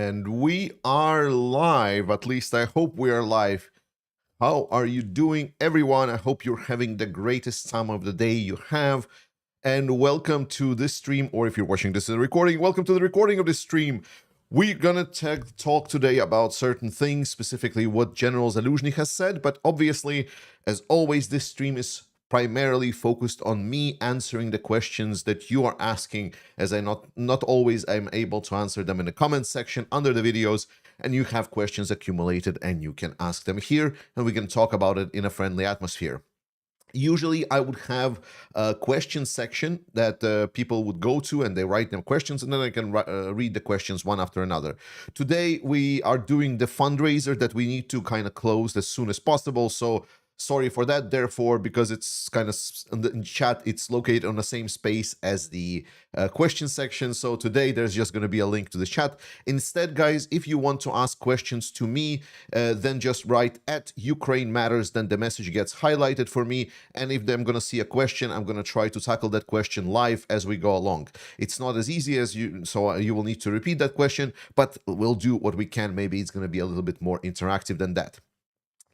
and we are live. At least I hope we are live. How are you doing, everyone? I hope you're having the greatest time of the day you have. And welcome to this stream, or if you're watching this as a recording, welcome to the recording of this stream. We're gonna talk today about certain things, specifically what General Zaluzhnyy has said, but obviously, as always, this stream is primarily focused on me answering the questions that you are asking, as I not always I'm able to answer them in the comments section under the videos, and you have questions accumulated and you can ask them here and we can talk about it in a friendly atmosphere. Usually I would have a question section that people would go to and they write them questions, and then I can read the questions one after another. Today we are doing the fundraiser that we need to kind of close as soon as possible, so sorry for that. Therefore, because it's kind of in the chat, it's located on the same space as the question section. So today there's just going to be a link to the chat. Instead, guys, if you want to ask questions to me, then just write at Ukraine Matters. Then the message gets highlighted for me. And if I'm going to see a question, I'm going to try to tackle that question live as we go along. It's not as easy as you, so you will need to repeat that question, but we'll do what we can. Maybe it's going to be a little bit more interactive than that.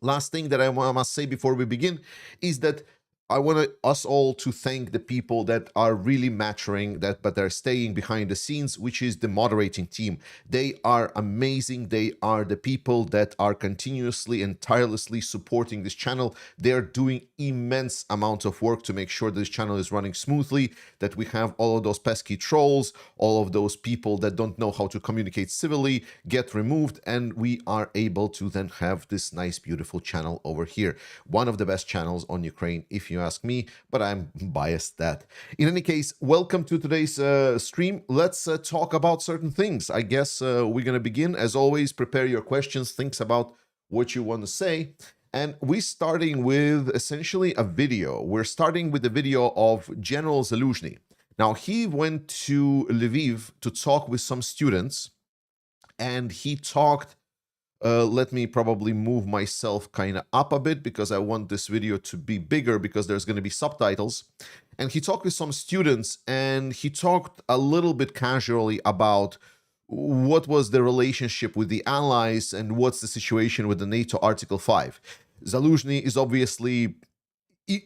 Last thing that I must say before we begin is that I want us all to thank the people that are really maturing that, but they're staying behind the scenes, which is the moderating team. They are amazing. They are the people that are continuously and tirelessly supporting this channel. They're doing immense amounts of work to make sure this channel is running smoothly, that we have all of those pesky trolls, all of those people that don't know how to communicate civilly get removed, and we are able to then have this nice, beautiful channel over here. One of the best channels on Ukraine, if you ask me, but I'm biased that. In any case, welcome to today's stream. Let's talk about certain things. I guess we're going to begin. As always, prepare your questions, think about what you want to say. And we're starting with essentially a video. We're starting with the video of General Zaluzhnyy. Now, he went to Lviv to talk with some students, and he talked let me probably move myself kind of up a bit because I want this video to be bigger because there's going to be subtitles. And he talked with some students, and he talked a little bit casually about what was the relationship with the allies and what's the situation with the NATO Article 5. Zaluzhnyy is obviously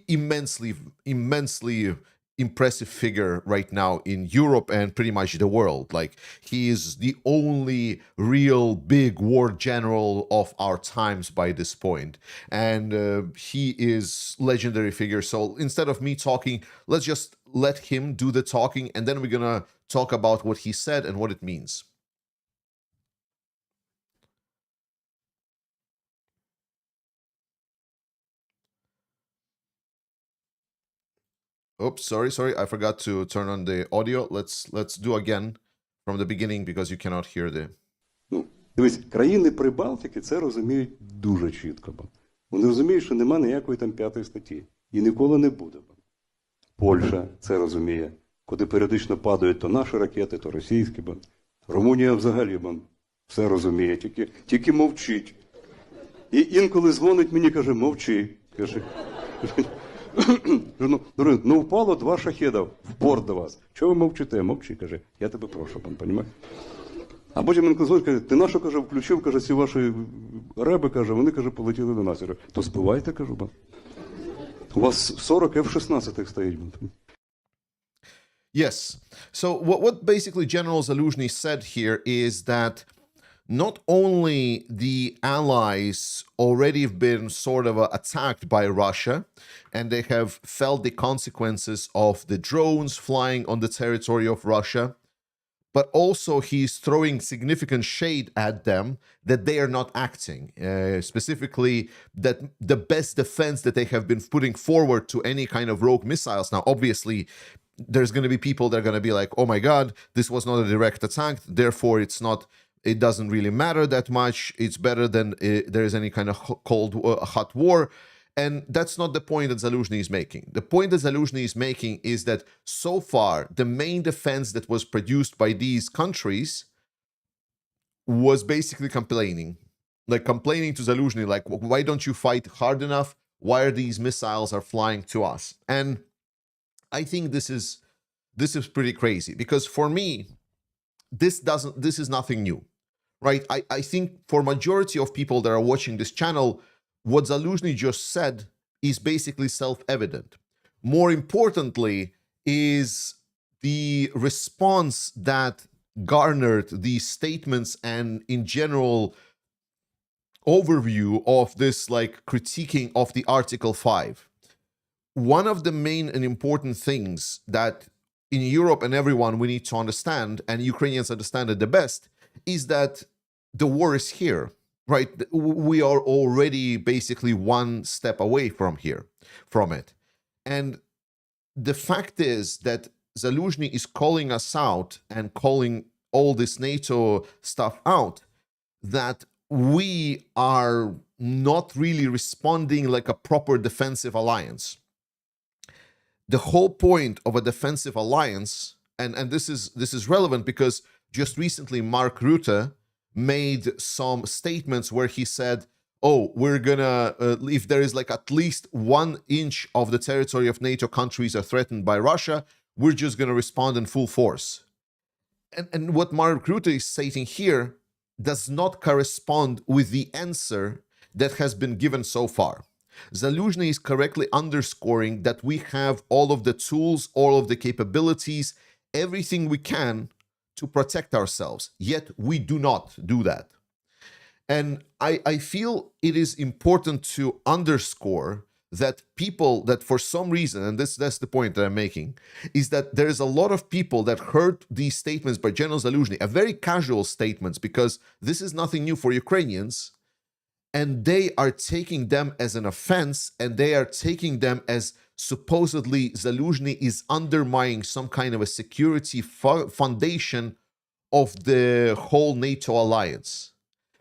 immensely impressive figure right now in Europe and pretty much the world. Like, he is the only real big war general of our times by this point, and he is legendary figure. So instead of me talking, let's just let him do the talking, and then we're gonna talk about what he said and what it means. Oops, sorry, I forgot to turn on the audio. Let's do again from the beginning because you cannot hear the... Ну, дивись, країни Прибалтики це розуміють дуже чітко. Вони розуміють, що нема ніякої там 5 статті. І ніколи не буде. Польща це розуміє. Куди періодично падають то наші ракети, то російські. Румунія взагалі все розуміє, тільки мовчить. І інколи дзвонить мені, каже, мовчи. Каже, ну впало 2 шахеда в порт до вас. Чого ви мовчите? Мовчи, каже, я тебе прошу, понімаєш? А потім він дзвонить, каже, ти на що, каже, включив, каже, ці ваші реби, каже, вони, каже, полетіли до нас. Я кажу, то збивайте, кажу, у вас 40 F-16 стоїть. Yes. So what basically General Zaluzhnyy said here is that not only the allies already have been sort of attacked by Russia, and they have felt the consequences of the drones flying on the territory of Russia, but also he's throwing significant shade at them that they are not acting. Specifically, that the best defense that they have been putting forward to any kind of rogue missiles. Now, obviously, there's going to be people that are going to be like, oh my God, this was not a direct attack, therefore it doesn't really matter that much. It's better than there is any kind of hot war. And that's not the point that Zaluzhnyy is making. The point that Zaluzhnyy is making is that so far, the main defense that was produced by these countries was basically complaining to Zaluzhnyy, like, why don't you fight hard enough? Why are these missiles are flying to us? And I think this is pretty crazy, because for me, this is nothing new. right? I think for majority of people that are watching this channel, what Zaluzhnyy just said is basically self-evident. More importantly is the response that garnered these statements and in general overview of this like critiquing of the Article 5. One of the main and important things that in Europe and everyone we need to understand, and Ukrainians understand it the best, is that the war is here, right? We are already basically one step away from it. And the fact is that Zaluzhnyy is calling us out and calling all this NATO stuff out, that we are not really responding like a proper defensive alliance. The whole point of a defensive alliance, and this is relevant because just recently Mark Rutte made some statements where he said, oh, we're gonna, if there is like at least 1 inch of the territory of NATO countries are threatened by Russia, we're just gonna respond in full force. And what Mark Rutte is stating here does not correspond with the answer that has been given so far. Zaluzhnyy is correctly underscoring that we have all of the tools, all of the capabilities, everything we can to protect ourselves, yet we do not do that. And I feel it is important to underscore that people that for some reason, and that's the point that I'm making, is that there is a lot of people that heard these statements by General Zaluzhnyy, a very casual statements, because this is nothing new for Ukrainians, and they are taking them as an offense, and they are taking them as supposedly Zaluzhnyy is undermining some kind of a security foundation of the whole NATO alliance.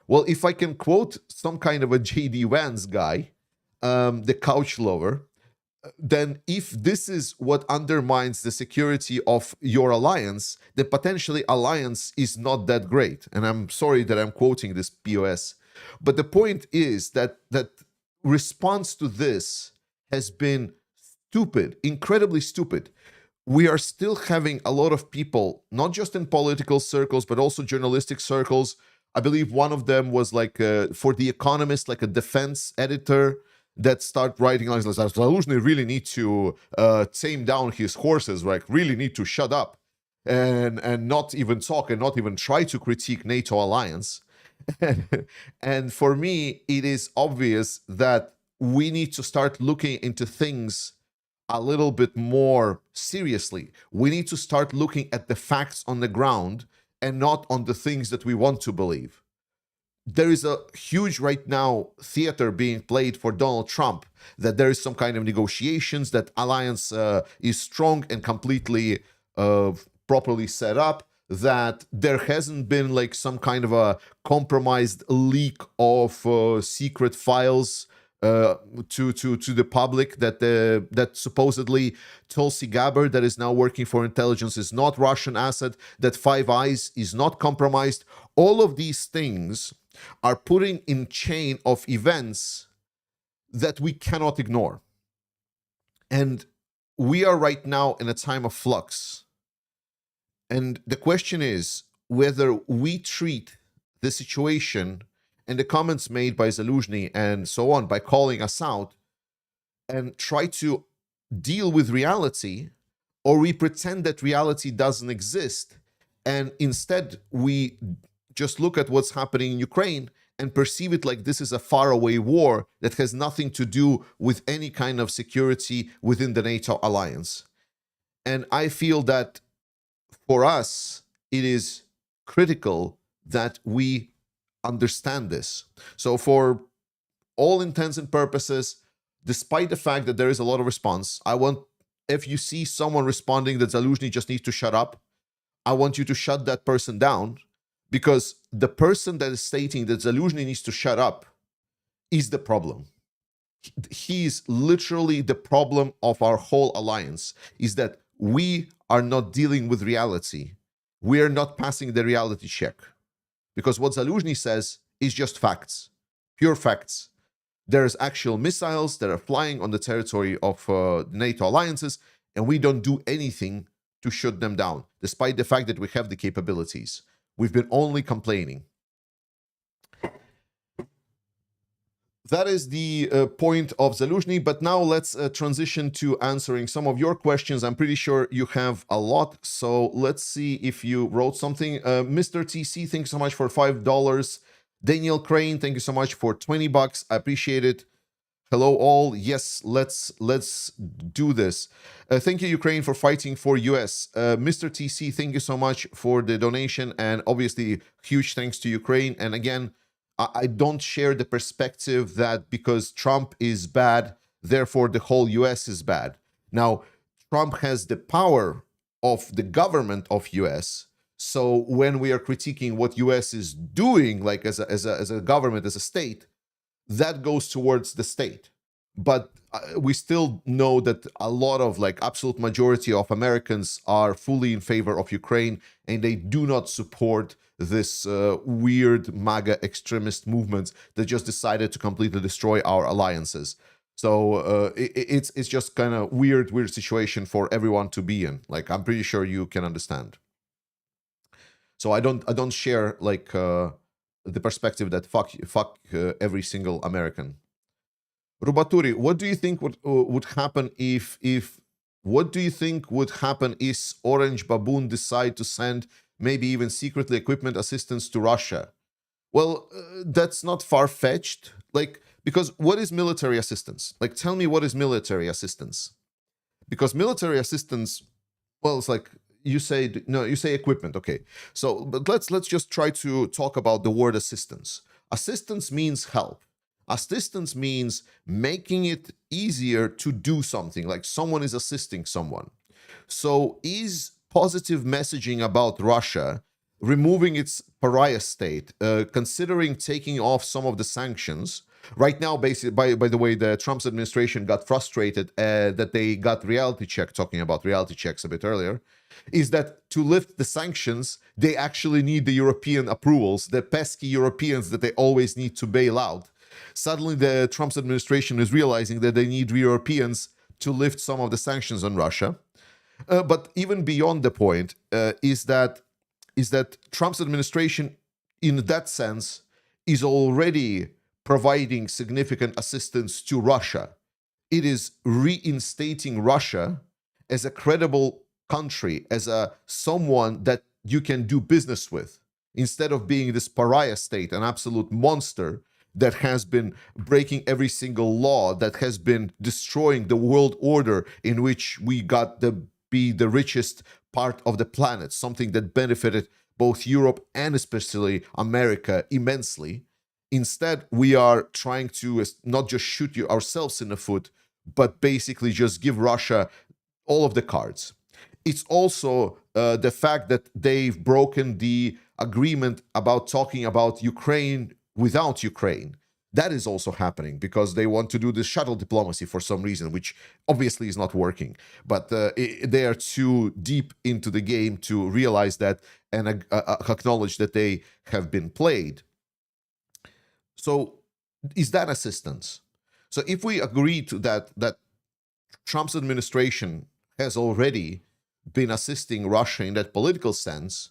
Well, if I can quote some kind of a J.D. Vance guy, the couch lover, then if this is what undermines the security of your alliance, then potentially alliance is not that great. And I'm sorry that I'm quoting this POS. But the point is that response to this has been stupid, incredibly stupid. We are still having a lot of people, not just in political circles, but also journalistic circles. I believe one of them was like, for The Economist, like a defense editor that start writing like, Zaluzhnyy really need to tame down his horses, right? Really need to shut up and not even talk and not even try to critique NATO alliance. And for me, it is obvious that we need to start looking into things a little bit more seriously. We need to start looking at the facts on the ground and not on the things that we want to believe. There is a huge right now theater being played for Donald Trump, that there is some kind of negotiations, that alliance is strong and completely properly set up, that there hasn't been like some kind of a compromised leak of secret files to the public, that supposedly Tulsi Gabbard, that is now working for intelligence, is not Russian asset, that Five Eyes is not compromised. All of these things are putting in chain of events that we cannot ignore. And we are right now in a time of flux. And the question is whether we treat the situation and the comments made by Zaluzhnyy and so on, by calling us out, and try to deal with reality, or we pretend that reality doesn't exist, and instead we just look at what's happening in Ukraine and perceive it like this is a faraway war that has nothing to do with any kind of security within the NATO alliance. And I feel that for us, it is critical that we understand this. So for all intents and purposes, despite the fact that there is a lot of response, I want, if you see someone responding that Zaluzhnyy just needs to shut up, I want you to shut that person down, because the person that is stating that Zaluzhnyy needs to shut up is the problem. He is literally the problem of our whole alliance, is that we are not dealing with reality. We are not passing the reality check. Because what Zaluzhnyy says is just facts, pure facts. There's actual missiles that are flying on the territory of NATO alliances, and we don't do anything to shut them down, despite the fact that we have the capabilities. We've been only complaining. that is the point of Zaluzhnyy, but now let's transition to answering some of your questions. I'm pretty sure you have a lot, so let's see if you wrote something. Mr. TC, thank you so much for $5. Daniel Crane, thank you so much for $20. I appreciate it. Hello all. Yes, let's do this. Thank you, Ukraine, for fighting for US. Mr. TC, thank you so much for the donation, and obviously huge thanks to Ukraine. And again, I don't share the perspective that because Trump is bad, therefore the whole US is bad. Now, Trump has the power of the government of US. So when we are critiquing what US is doing, like as a government, as a state, that goes towards the state. But we still know that a lot of, like, absolute majority of Americans are fully in favor of Ukraine, and they do not support this weird MAGA extremist movements that just decided to completely destroy our alliances. So it's just kind of weird situation for everyone to be in. Like, I'm pretty sure you can understand. So I don't share like the perspective that fuck every single American. Rubaturi, what do you think would happen if what do you think would happen if Orange Baboon decide to send maybe even secretly equipment assistance to Russia? Well, that's not far-fetched. Like, because what is military assistance? Like, tell me, what is military assistance? Because military assistance, well, it's like you say, no, you say equipment. Okay, so but let's just try to talk about the word assistance. Assistance means help. Assistance means making it easier to do something, like someone is assisting someone. So is positive messaging about Russia, removing its pariah state, considering taking off some of the sanctions? Right now, basically, by the way, the Trump's administration got frustrated that they got reality check, talking about reality checks a bit earlier, is that to lift the sanctions, they actually need the European approvals, the pesky Europeans that they always need to bail out. Suddenly, the Trump's administration is realizing that they need Europeans to lift some of the sanctions on Russia. But even beyond the point is that Trump's administration, in that sense, is already providing significant assistance to Russia. It is reinstating Russia as a credible country, as a someone that you can do business with, instead of being this pariah state, an absolute monster that has been breaking every single law, that has been destroying the world order in which we got to be the richest part of the planet, something that benefited both Europe and especially America immensely. Instead, we are trying to not just shoot ourselves in the foot, but basically just give Russia all of the cards. It's also the fact that they've broken the agreement about talking about Ukraine without Ukraine. That is also happening because they want to do this shuttle diplomacy for some reason, which obviously is not working. But they are too deep into the game to realize that and acknowledge that they have been played. So is that assistance? So if we agree to that Trump's administration has already been assisting Russia in that political sense,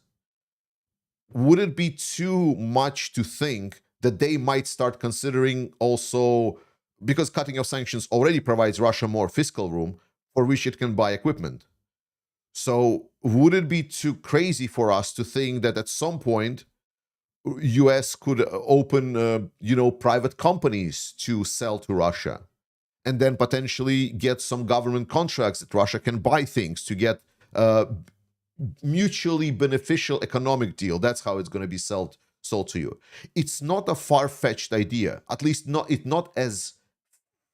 would it be too much to think that they might start considering also, because cutting off sanctions already provides Russia more fiscal room for which it can buy equipment? So would it be too crazy for us to think that at some point US could open, private companies to sell to Russia, and then potentially get some government contracts that Russia can buy things to get mutually beneficial economic deal? That's how it's going to be sold to you. It's not a far-fetched idea, at least not as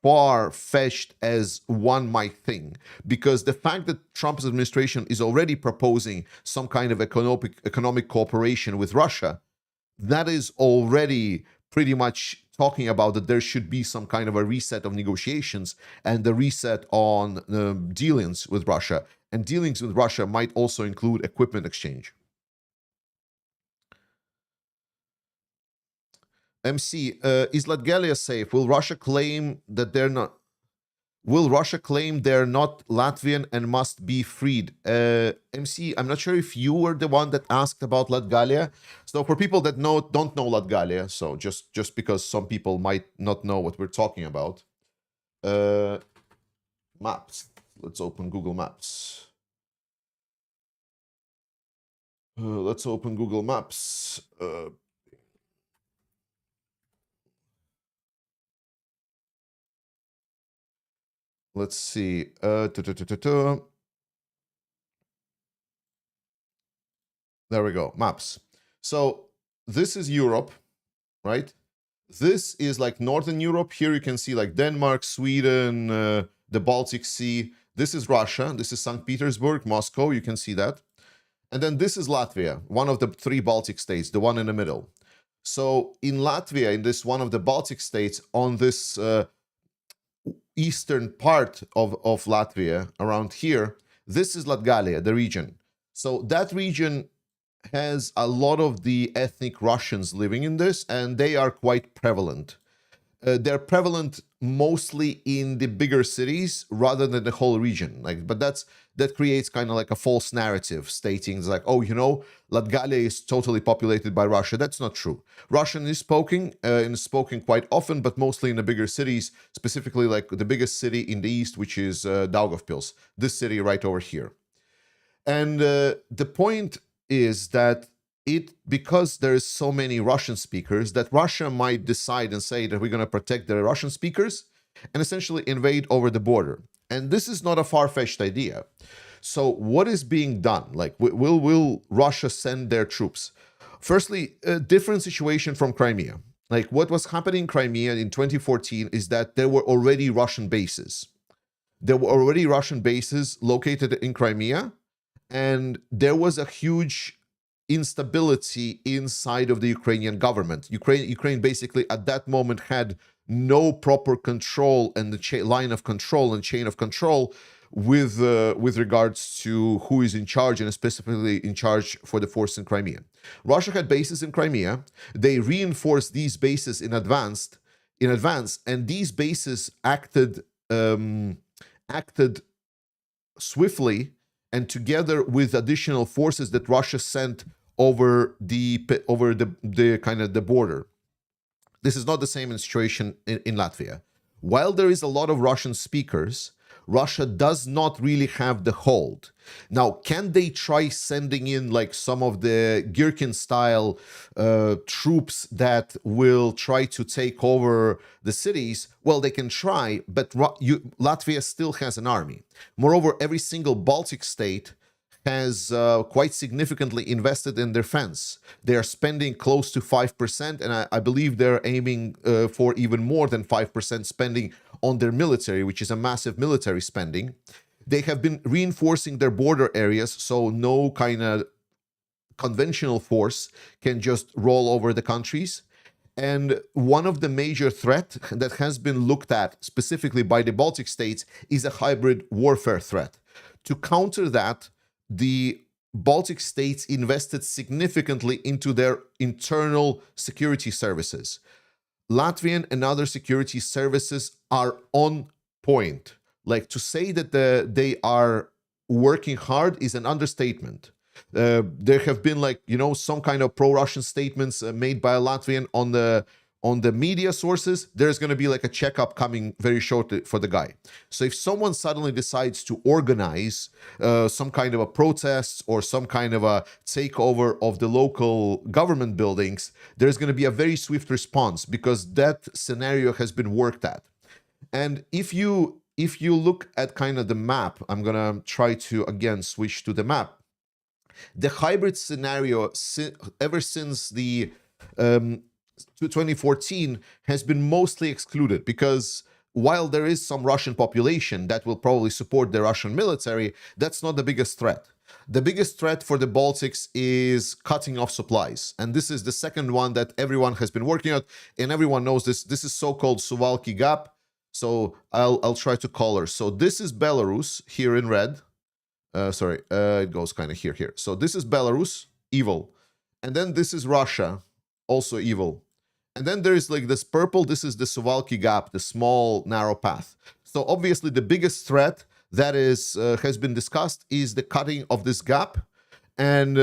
far-fetched as one might think, because the fact that Trump's administration is already proposing some kind of economic cooperation with Russia, that is already pretty much talking about that there should be some kind of a reset of negotiations and the reset on dealings with Russia. And dealings with Russia might also include equipment exchange. MC, is Latgalia safe? Will Russia claim that they're not? Will Russia claim they're not Latvian and must be freed? MC, I'm not sure if you were the one that asked about Latgalia. So for people that don't know Latgalia, so just because some people might not know what we're talking about, maps. Let's open Google Maps. Let's open Google Maps. Let's see. There we go. Maps. So this is Europe, right? This is like Northern Europe. Here you can see like Denmark, Sweden, the Baltic Sea. This is Russia. This is St. Petersburg, Moscow. You can see that. And then this is Latvia, one of the 3 Baltic states, the one in the middle. So in Latvia, in this one of the Baltic states, on this eastern part of Latvia, around here, this is Latgalia, the region. So that region has a lot of the ethnic Russians living in this, and they are quite prevalent. They're prevalent mostly in the bigger cities rather than the whole region. But that creates kind of like a false narrative, stating like, oh, Latgalia is totally populated by Russia. That's not true. Russian is spoken quite often, but mostly in the bigger cities, specifically like the biggest city in the east, which is Daugavpils, this city right over here. And the point is that because there is so many Russian speakers, that Russia might decide and say that we're going to protect the Russian speakers and essentially invade over the border. And this is not a far-fetched idea. So what is being done? Like, will Russia send their troops? Firstly, a different situation from Crimea. Like, what was happening in Crimea in 2014 is that there were already Russian bases. There were already Russian bases located in Crimea, and there was a huge instability inside of the Ukrainian government. Ukraine basically at that moment had no proper control and the line of control and chain of control with regards to who is in charge, and specifically in charge for the force in Crimea. Russia had bases in Crimea. They reinforced these bases in advance, and these bases acted swiftly and together with additional forces that Russia sent over the kind of the border. This is not the same situation in Latvia. While there is a lot of Russian speakers, Russia does not really have the hold. Now, can they try sending in like some of the Gherkin-style troops that will try to take over the cities? Well, they can try, but Latvia still has an army. Moreover, every single Baltic state has quite significantly invested in defense. They are spending close to 5%, and I believe they're aiming for even more than 5% spending on their military, which is a massive military spending. They have been reinforcing their border areas, so no kind of conventional force can just roll over the countries. And one of the major threats that has been looked at specifically by the Baltic states is a hybrid warfare threat. To counter that, the Baltic states invested significantly into their internal security services. Latvian and other security services are on point. Like, to say that they are working hard is an understatement. There have been some kind of pro-Russian statements made by a Latvian on the media sources. There's going to be like a checkup coming very shortly for the guy. So if someone suddenly decides to organize some kind of a protest or some kind of a takeover of the local government buildings, there's going to be a very swift response because that scenario has been worked at. And if you look at kind of the map, I'm going to try to again switch to the map. The hybrid scenario ever since the 2014 has been mostly excluded, because while there is some Russian population that will probably support the Russian military, that's not the biggest threat. The biggest threat for the Baltics is cutting off supplies. And this is the second one that everyone has been working on, and everyone knows this. This is so-called Suwalki Gap. So I'll try to color. So this is Belarus here in red. It goes kind of here. So this is Belarus, evil. And then this is Russia, also evil. And then there is like this purple, this is the Suwalki Gap, the small narrow path. So obviously the biggest threat that is has been discussed is the cutting of this gap and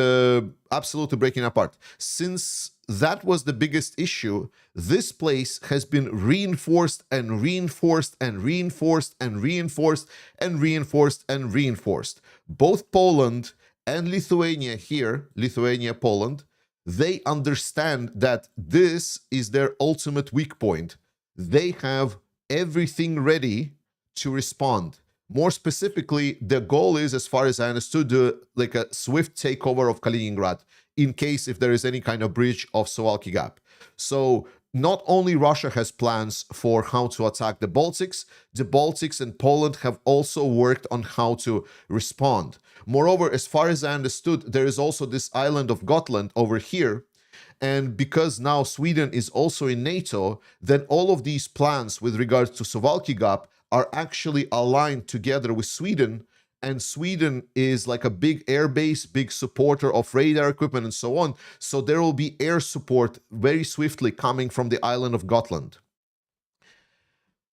absolutely breaking apart. Since that was the biggest issue, this place has been reinforced and reinforced and reinforced and reinforced and reinforced and reinforced. Both Poland and Lithuania here, Lithuania, Poland, they understand that this is their ultimate weak point. They have everything ready to respond. More specifically, the goal is, as far as I understood, like a swift takeover of Kaliningrad in case if there is any kind of bridge of Suwalki Gap. So not only Russia has plans for how to attack the Baltics and Poland have also worked on how to respond. Moreover, as far as I understood, there is also this island of Gotland over here. And because now Sweden is also in NATO, then all of these plans with regards to Suwalki Gap are actually aligned together with Sweden. And Sweden is like a big air base, big supporter of radar equipment and so on. So there will be air support very swiftly coming from the island of Gotland.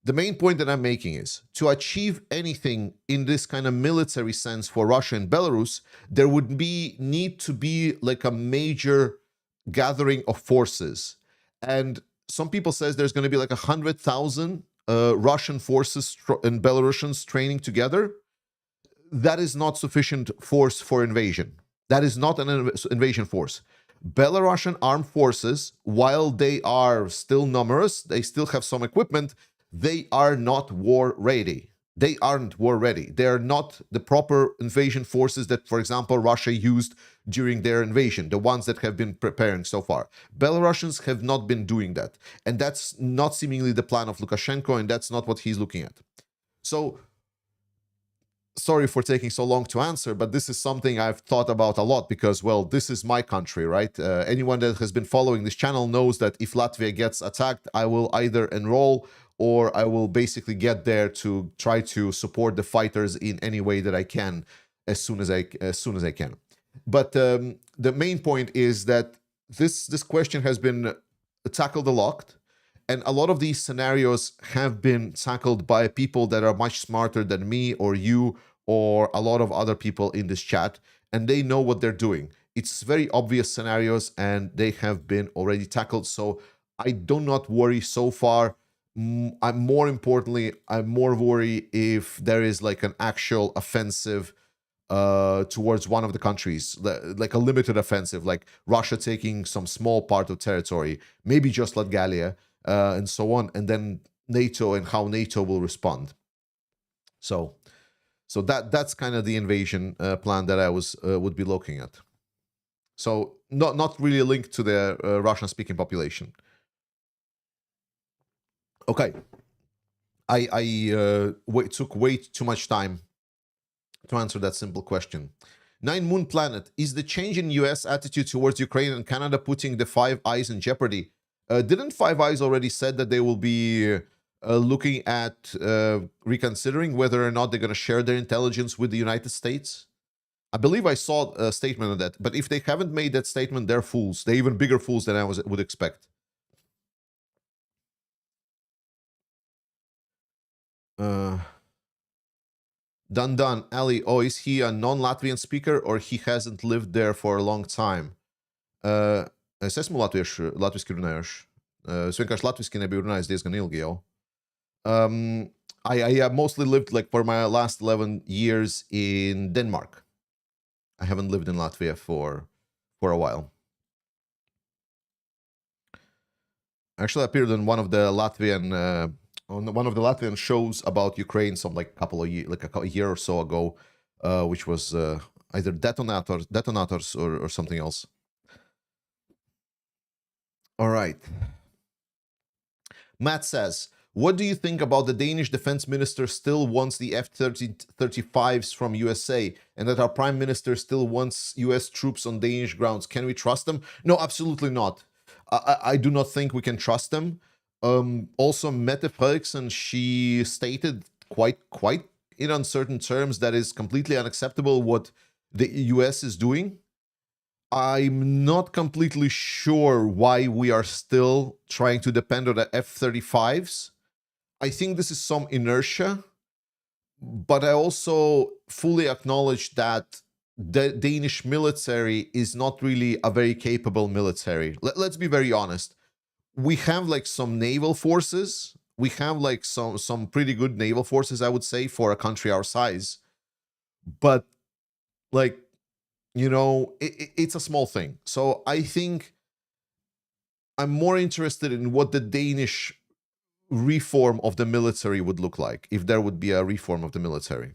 The main point that I'm making is to achieve anything in this kind of military sense for Russia and Belarus, there would need to be like a major gathering of forces. And some people says there's going to be like 100,000 Russian forces and Belarusians training together. That is not sufficient force for invasion. That is not an invasion force. Belarusian armed forces, while they are still numerous, they still have some equipment, they are not war ready. They aren't war ready. They are not the proper invasion forces that, for example, Russia used during their invasion, the ones that have been preparing so far. Belarusians have not been doing that. And that's not seemingly the plan of Lukashenko, and that's not what he's looking at. So, sorry for taking so long to answer, but this is something I've thought about a lot because, well, this is my country, right? Anyone that has been following this channel knows that if Latvia gets attacked, I will either enroll or I will basically get there to try to support the fighters in any way that I can as soon as I can. But the main point is that this question has been tackled a lot, and a lot of these scenarios have been tackled by people that are much smarter than me or you or a lot of other people in this chat, and they know what they're doing. It's very obvious scenarios, and they have been already tackled, so I do not worry so far. I'm more worried if there is like an actual offensive towards one of the countries, like a limited offensive, like Russia taking some small part of territory, maybe just Latgalia, and so on, and then NATO and how NATO will respond. So that's kind of the invasion plan that I would be looking at. So not really linked to the Russian-speaking population. Okay, I took way too much time to answer that simple question. Nine Moon Planet, is the change in US attitude towards Ukraine and Canada putting the Five Eyes in jeopardy? Didn't Five Eyes already said that they will be looking at reconsidering whether or not they're going to share their intelligence with the United States? I believe I saw a statement on that, but if they haven't made that statement, they're fools. They're even bigger fools than I would expect. Dun, Ali, oh, is he a non-Latvian speaker or he hasn't lived there for a long time? Es esmu latviski runājošs. Es vienkārši latviski nebiju runājis diezgan ilgi jau. I mostly lived, like, for my last 11 years in Denmark. I haven't lived in Latvia for a while. Actually, I appeared on one of the Latvian shows about Ukraine some like a year or so ago, which was either detonators or something else. All right. Matt says, what do you think about the Danish defense minister still wants the F-35s from USA and that our prime minister still wants US troops on Danish grounds? Can we trust them? No, absolutely not. I do not think we can trust them. Also, Mette Frederiksen, she stated quite in uncertain terms that is completely unacceptable what the US is doing. I'm not completely sure why we are still trying to depend on the F-35s. I think this is some inertia, but I also fully acknowledge that the Danish military is not really a very capable military. Let's be very honest. We have like some naval forces. We have like some pretty good naval forces, I would say, for a country our size. But like, it's a small thing. So I think I'm more interested in what the Danish reform of the military would look like, if there would be a reform of the military.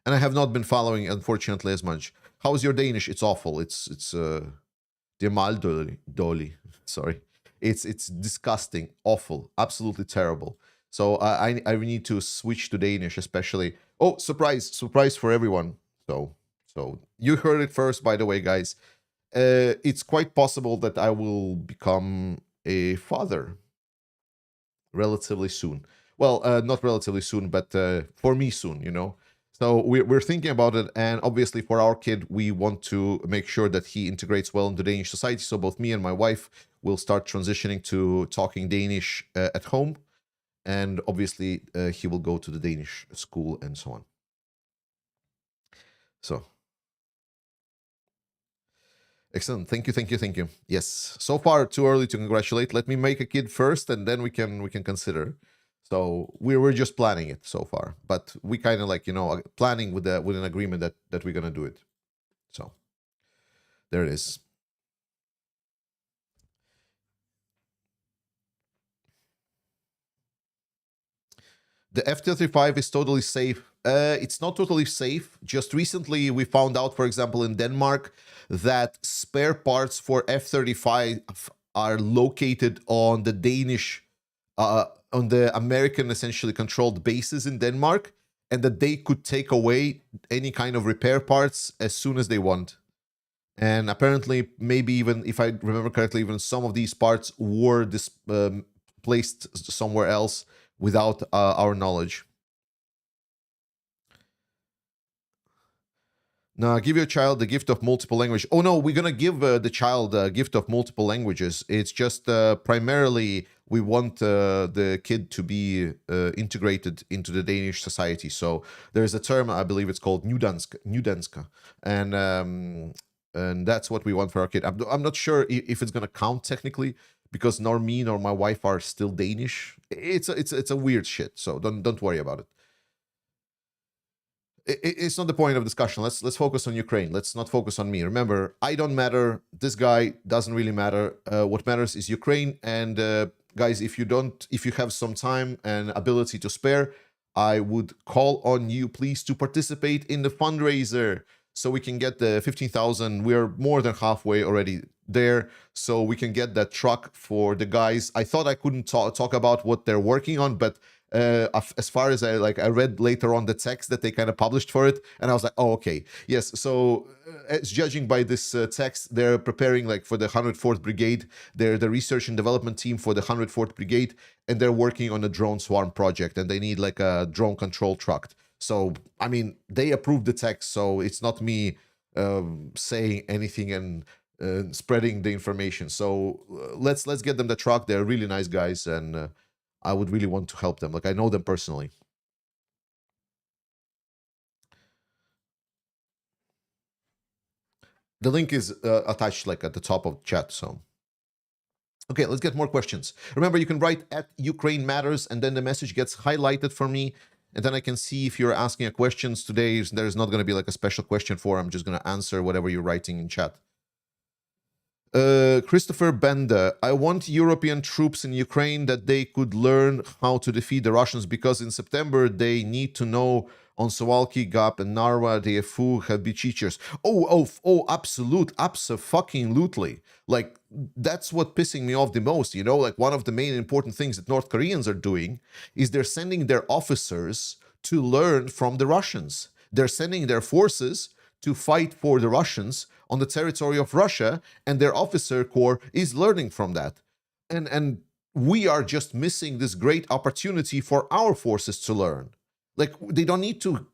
And I have not been following, unfortunately, as much. How's your Danish? It's awful. It's Dolly. Sorry. It's disgusting, awful, absolutely terrible. So I need to switch to Danish, especially. Oh, surprise for everyone. So you heard it first, by the way, guys. It's quite possible that I will become a father relatively soon. Well, not relatively soon, but for me soon. So we're thinking about it, and obviously for our kid, we want to make sure that he integrates well into Danish society. So both me and my wife will start transitioning to talking Danish at home, and obviously he will go to the Danish school and so on. So excellent. Thank you. Yes. So far, too early to congratulate. Let me make a kid first, and then we can consider. So we're just planning it so far, but we kind of like planning with an agreement that we're gonna do it. So there it is. The F-35 is totally safe. It's not totally safe. Just recently, we found out, for example, in Denmark, that spare parts for F-35 are located on the Danish, on the American essentially controlled bases in Denmark, and that they could take away any kind of repair parts as soon as they want. And apparently, maybe even, if I remember correctly, even some of these parts were placed somewhere else without our knowledge. Now, give your child the gift of multiple language. Oh no, we're gonna give the child a gift of multiple languages. It's just primarily we want the kid to be integrated into the Danish society. So there's a term, I believe it's called Nydansk, and that's what we want for our kid. I'm not sure if it's gonna count technically, because nor me nor my wife are still Danish. It's a weird shit. So don't worry about it. It's not the point of discussion. Let's focus on Ukraine. Let's not focus on me. Remember, I don't matter. This guy doesn't really matter. What matters is Ukraine. And guys, if you have some time and ability to spare, I would call on you, please, to participate in the fundraiser so we can get the 15,000. We're more than halfway already there, so we can get that truck for the guys. I thought I couldn't talk about what they're working on, but as far as I read later on the text that they kind of published for it, and I was like, oh, okay, yes. So as judging by this text, they're preparing like for the 104th Brigade. They're the research and development team for the 104th Brigade, and they're working on a drone swarm project, and they need like a drone control truck. So I mean, they approved the text, so it's not me saying anything and spreading the information. So let's get them the truck. They're really nice guys, and I would really want to help them. Like, I know them personally. The link is attached like at the top of the chat. So okay, let's get more questions. Remember, you can write at Ukraine Matters, and then the message gets highlighted for me, and then I can see if you're asking a questions. Today there's not going to be like a special question for. I'm just going to answer whatever you're writing in chat. Christopher Bender, I want European troops in Ukraine that they could learn how to defeat the Russians, because in September they need to know on Suwalki, Gap, and Narva, the FU have been teachers. Absolutely. Like, that's what pissing me off the most, like one of the main important things that North Koreans are doing is they're sending their officers to learn from the Russians. They're sending their forces to fight for the Russians on the territory of Russia, and their officer corps is learning from that. And we are just missing this great opportunity for our forces to learn. Like, they don't need to,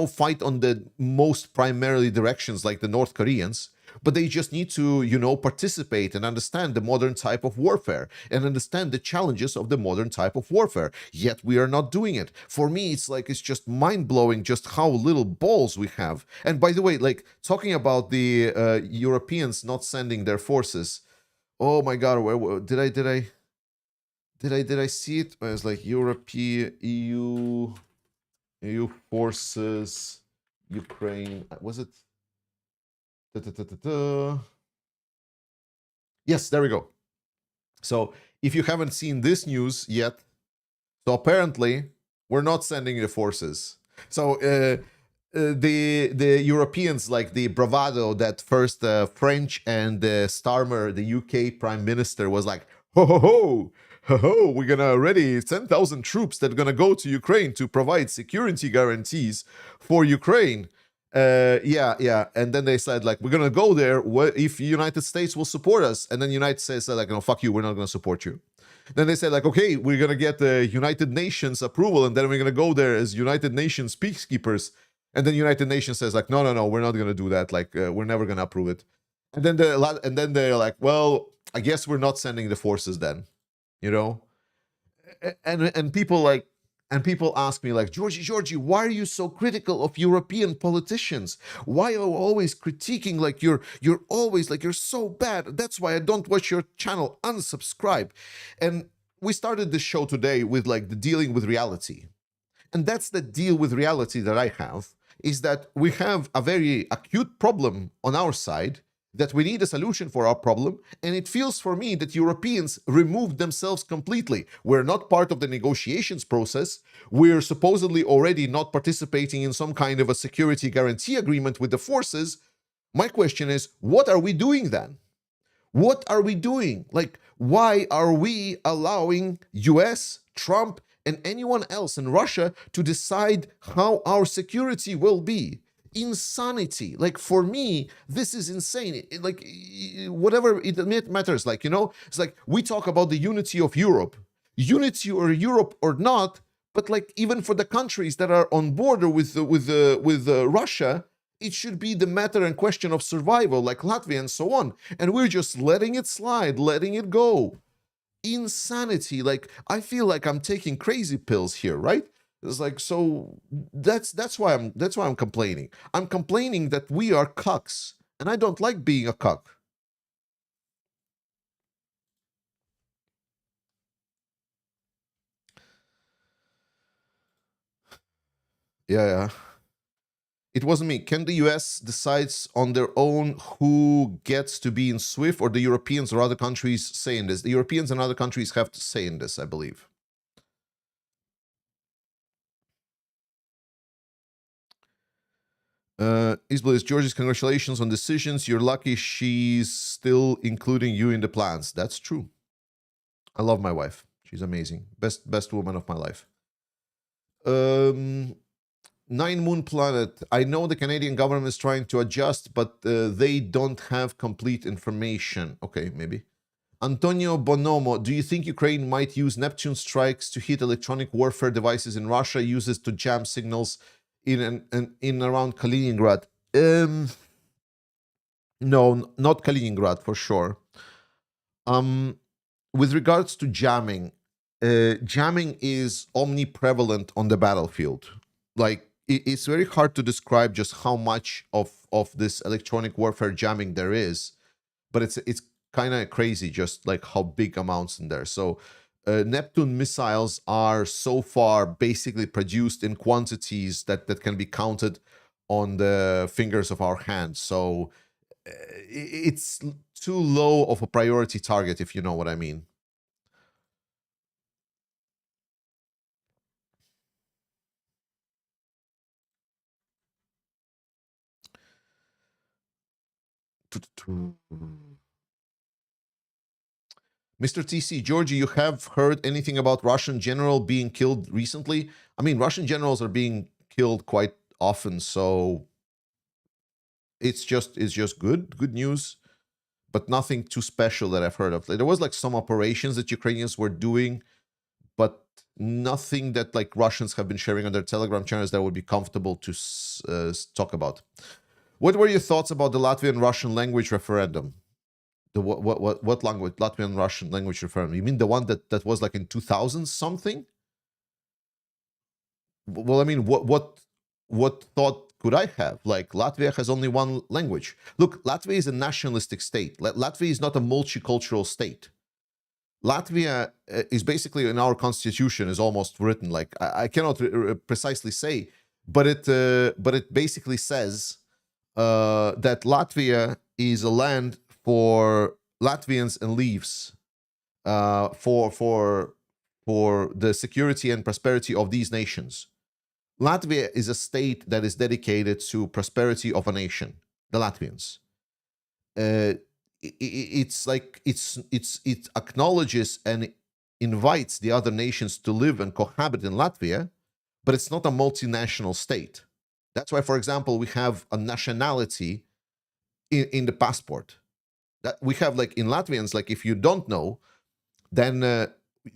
fight on the most primarily directions like the North Koreans. but they just need to, you know, participate and understand the modern type of warfare and understand the challenges of the modern type of warfare. Yet we are not doing it. For me, it's like, it's just mind-blowing just how little balls we have. And by the way, like, talking about the Europeans not sending their forces, oh my god, where did I see it? It was like European EU forces Ukraine. Was it? Yes, there we go. So if you haven't seen this news yet, so apparently we're not sending the forces. So the Europeans, like the bravado that first French and Starmer, the UK Prime Minister, was like, ho ho ho, ho ho, we're gonna ready 10,000 troops that are gonna go to Ukraine to provide security guarantees for Ukraine. Yeah, and then they said like, we're gonna go there if United States will support us, and then United States said like, no, fuck you, we're not gonna support you. Then they said like, okay, we're gonna get the United Nations approval, and then we're gonna go there as United Nations peacekeepers. And then United Nations says like, no, we're not gonna do that. Like, we're never gonna approve it. And then they're like, well, I guess we're not sending the forces then, you know. And people ask me like, Georgie, why are you so critical of European politicians? Why are you always critiquing, like you're always like, you're so bad, that's why I don't watch your channel, unsubscribe. And we started this show today with like the dealing with reality. And that's the deal with reality that I have, is that we have a very acute problem on our side, that we need a solution for our problem, and it feels for me that Europeans removed themselves completely. We're not part of the negotiations process. We're supposedly already not participating in some kind of a security guarantee agreement with the forces. My question is, what are we doing then? What are we doing? Like, why are we allowing US, Trump, and anyone else in Russia to decide how our security will be? Insanity. Like, for me, this is insane. Like, whatever it matters, like, you know, it's like we talk about the unity of Europe, unity or Europe or not, but like, even for the countries that are on border with Russia, it should be the matter and question of survival, like Latvia and so on. And we're just letting it slide, letting it go. Insanity. Like, I feel like I'm taking crazy pills here, right? It's like, so that's why I'm complaining. I'm complaining that we are cucks, and I don't like being a cuck. Yeah. It wasn't me. Can the US decides on their own who gets to be in SWIFT, or the Europeans or other countries say in this? The Europeans and other countries have to say in this, I believe. Isblis, George's congratulations on decisions. You're lucky she's still including you in the plans. That's true. I love my wife. She's amazing. Best woman of my life. Nine Moon Planet. I know the Canadian government is trying to adjust, but they don't have complete information. Okay, maybe. Antonio Bonomo, do you think Ukraine might use Neptune strikes to hit electronic warfare devices in Russia, uses to jam signals in around Kaliningrad? No, not Kaliningrad for sure. With regards to jamming, jamming is omniprevalent on the battlefield. Like, it's very hard to describe just how much of this electronic warfare jamming there is, but it's kind of crazy just like how big amounts in there. So Neptune missiles are so far basically produced in quantities that can be counted on the fingers of our hands. So it's too low of a priority target, if you know what I mean. Mr. TC, Georgie, you have heard anything about Russian general being killed recently? I mean, Russian generals are being killed quite often, so it's just good news, but nothing too special that I've heard of. There was like some operations that Ukrainians were doing, but nothing that like Russians have been sharing on their Telegram channels that would be comfortable to talk about. What were your thoughts about the Latvian Russian language referendum? The what language? Latvian Russian language referendum? You mean the one that was like in 2000 something? Well, I mean, what thought could I have? Like, Latvia has only one language. Look, Latvia is a nationalistic state. Latvia is not a multicultural state. Latvia is basically, in our constitution, is almost written like, I cannot precisely say, but it basically says that Latvia is a land for Latvians and leaves for the security and prosperity of these nations. Latvia is a state that is dedicated to prosperity of a nation, the Latvians. It's like it acknowledges and invites the other nations to live and cohabit in Latvia, but it's not a multinational state. That's why, for example, we have a nationality in the passport. That we have, like, in Latvians, like, if you don't know, then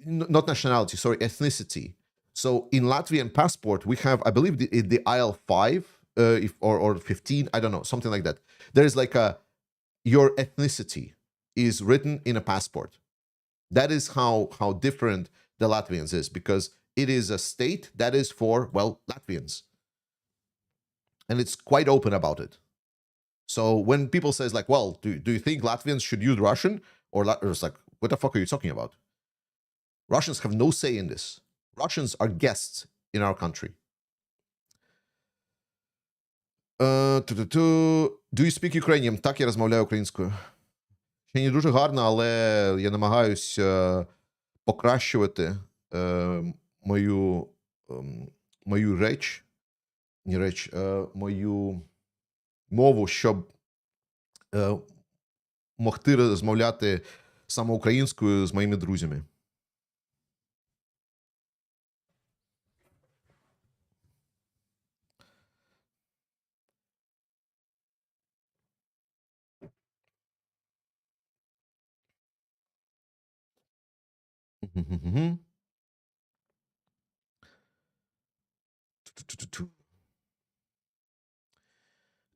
not nationality, sorry, ethnicity. So in Latvian passport, we have, I believe, the IL5 or 15, I don't know, something like that. There's like your ethnicity is written in a passport. That is how different the Latvians is, because it is a state that is for, well, Latvians. And it's quite open about it. So when people says like, well, do you think Latvians should use Russian? Or it's like, what the fuck are you talking about? Russians have no say in this. Russians are guests in our country. Do you speak Ukrainian? Так, я розмовляю українською. Ще не дуже гарно, але я намагаюсь покращувати мою мою мову, щоб могти розмовляти саме українською з моїми друзями.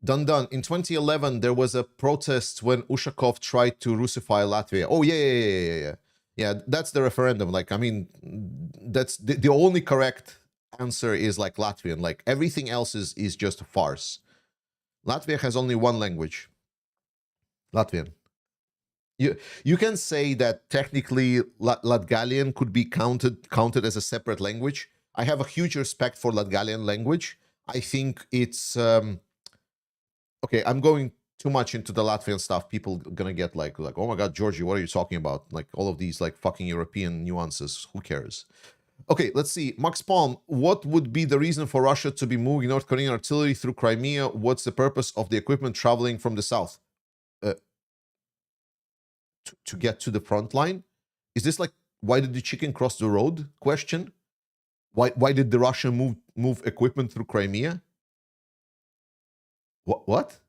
Dun. In 2011, there was a protest when Ushakov tried to Russify Latvia. Oh, yeah. Yeah, that's the referendum. Like, I mean, that's the only correct answer is like Latvian. Like, everything else is just a farce. Latvia has only one language. Latvian. You can say that technically Latgalian could be counted as a separate language. I have a huge respect for Latgalian language. I think it's okay. I'm going too much into the Latvian stuff. People gonna get like, oh my god, Georgie, what are you talking about? Like all of these like fucking European nuances. Who cares? Okay, let's see. Max Palm, what would be the reason for Russia to be moving North Korean artillery through Crimea? What's the purpose of the equipment traveling from the south? To get to the front line? Is this like, why did the chicken cross the road question? Why did the Russian move equipment through Crimea? What?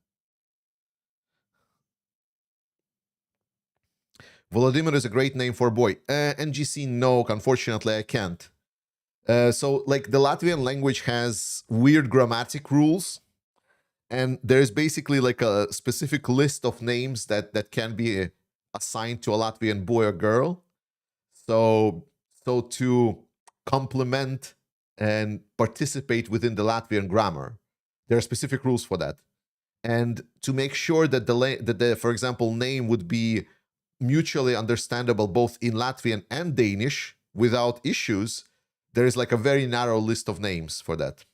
Volodymyr is a great name for a boy. NGC, no, unfortunately I can't. So like the Latvian language has weird grammatic rules, and there's basically like a specific list of names that can be assigned to a Latvian boy or girl. So to complement and participate within the Latvian grammar, there are specific rules for that. And to make sure that the for example, name would be mutually understandable both in Latvian and Danish without issues, there is like a very narrow list of names for that.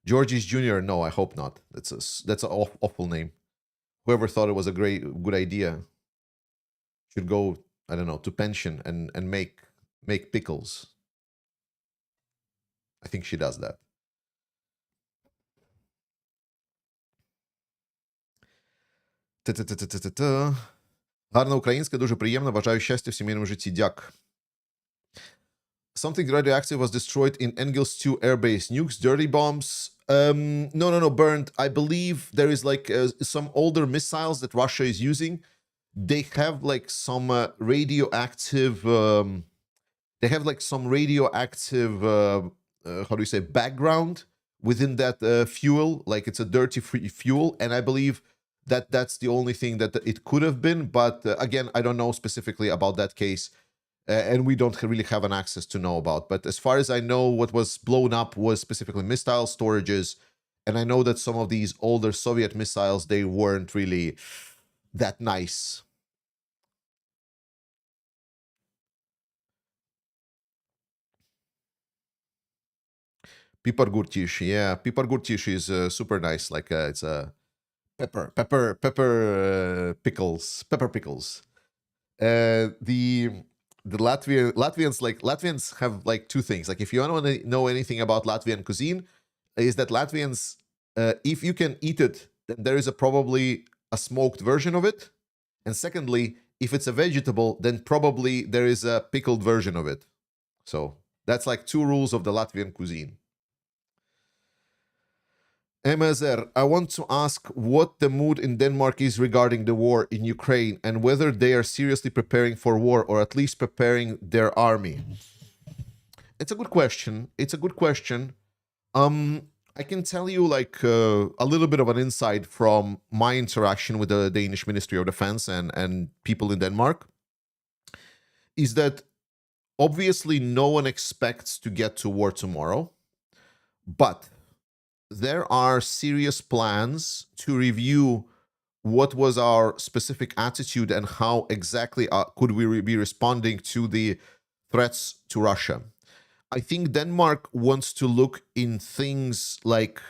Georgie's Jr., no, I hope not. That's an awful name. Whoever thought it was a good idea should go, I don't know, to pension and make pickles. I think she does that. Гарна українська, дуже приємно. Бажаю щастя в сімейному житті. Дяк. Something radioactive was destroyed in Engels 2 airbase. Nukes, dirty bombs. No, Bernd. I believe there is like some older missiles that Russia is using. They have like some radioactive. They have like some radioactive. How do you say, background, within that fuel, like it's a dirty free fuel, and I believe that that's the only thing that it could have been. But again, I don't know specifically about that case, and we don't really have an access to know about. But as far as I know, what was blown up was specifically missile storages, and I know that some of these older Soviet missiles, they weren't really that nice. Pipar Gurtish, yeah, Pipar Gurtish is super nice. Like it's a pepper pickles. The Latvians have like two things. Like if you want to know anything about Latvian cuisine, is that Latvians, if you can eat it, then there is probably a smoked version of it, and secondly, if it's a vegetable, then probably there is a pickled version of it. So that's like two rules of the Latvian cuisine. MSR, I want to ask what the mood in Denmark is regarding the war in Ukraine and whether they are seriously preparing for war or at least preparing their army. It's a good question. I can tell you like a little bit of an insight from my interaction with the Danish Ministry of Defense and people in Denmark, is that obviously no one expects to get to war tomorrow, but there are serious plans to review what was our specific attitude and how exactly could we be responding to the threats to Russia. I think Denmark wants to look in things like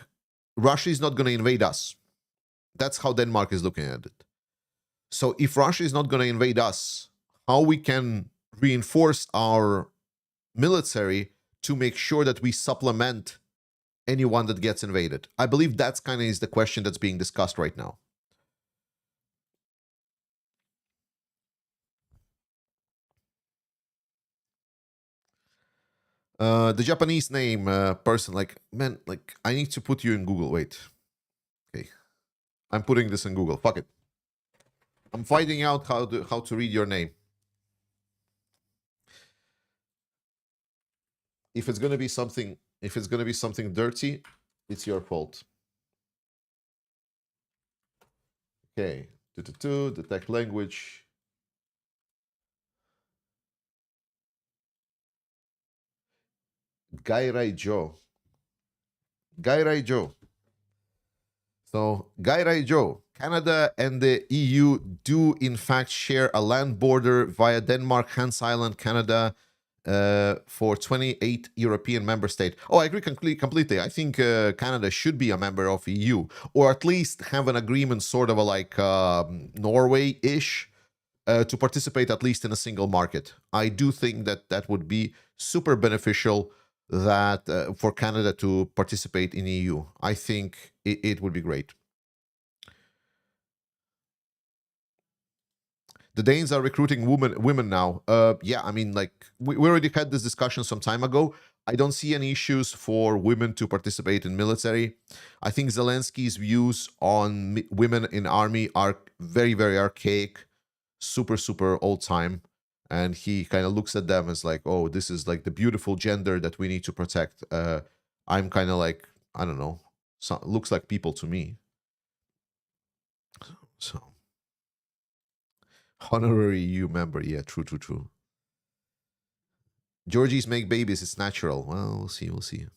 Russia is not going to invade us. That's how Denmark is looking at it. So if Russia is not going to invade us, how we can reinforce our military to make sure that we supplement anyone that gets invaded. I believe that's kind of is the question that's being discussed right now. The Japanese name person, like, man, like, I need to put you in Google. Wait. Okay. I'm putting this in Google. Fuck it. I'm finding out how to read your name. If it's gonna be something dirty, it's your fault. Okay. Detect language. Gairai Joe. So, Gairai Joe. Canada and the EU do in fact share a land border via Denmark, Hans Island, Canada, for 28 European member states. Oh, I agree completely. I think Canada should be a member of EU, or at least have an agreement, sort of like Norway-ish, to participate at least in a single market. I do think that would be super beneficial that for Canada to participate in EU. I think it would be great. The Danes are recruiting women now. Yeah, I mean, like we already had this discussion some time ago. I don't see any issues for women to participate in military. I think Zelensky's views on women in army are very, very archaic, super old time, and he kind of looks at them as like, oh, this is like the beautiful gender that we need to protect. I'm kind of like, I don't know, looks like people to me. So. Honorary EU member. Yeah, true. Georgies make babies. It's natural. Well, we'll see.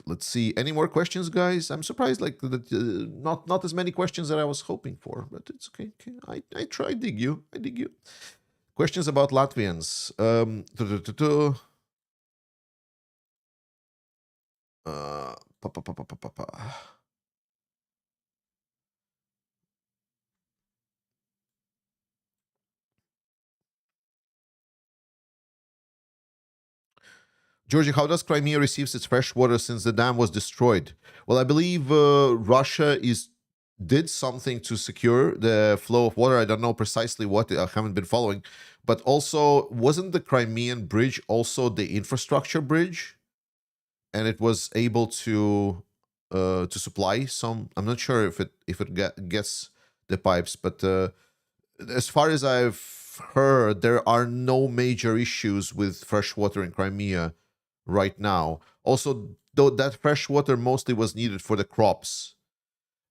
Let's see. Any more questions, guys? I'm surprised, like, not as many questions that I was hoping for, but it's okay. I try. I dig you. Questions about Latvians. Georgie, how does Crimea receive its fresh water since the dam was destroyed? Well, I believe Russia did something to secure the flow of water. I don't know precisely what. I haven't been following. But also, wasn't the Crimean bridge also the infrastructure bridge? And it was able to supply some. I'm not sure if it gets the pipes, but as far as I've heard, there are no major issues with fresh water in Crimea right now. Also, though that fresh water mostly was needed for the crops.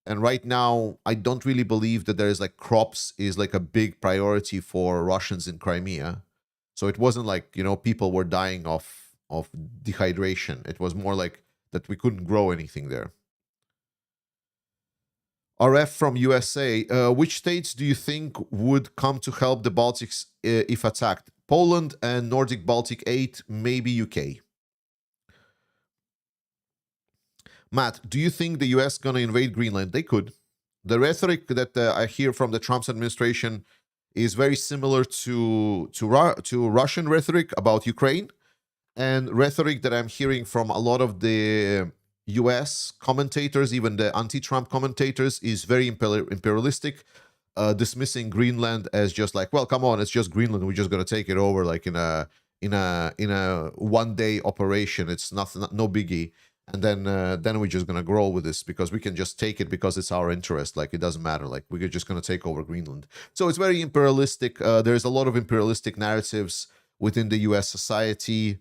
And right now, I don't really believe that there is like crops is like a big priority for Russians in Crimea. So it wasn't like, people were dying of dehydration. It was more like that we couldn't grow anything there. RF from USA, which states do you think would come to help the Baltics if attacked? Poland and Nordic Baltic 8, maybe UK. Matt, do you think the US gonna invade Greenland? They could. The rhetoric that I hear from the Trump's administration is very similar to Russian rhetoric about Ukraine, and rhetoric that I'm hearing from a lot of the US commentators, even the anti-Trump commentators, is very imperialistic, dismissing Greenland as just like, well, come on, it's just Greenland, we're just gonna take it over like in a one-day operation. It's no biggie. And then we're just gonna grow with this because we can just take it because it's our interest. Like it doesn't matter. Like we're just gonna take over Greenland. So it's very imperialistic. There's a lot of imperialistic narratives within the U.S. society.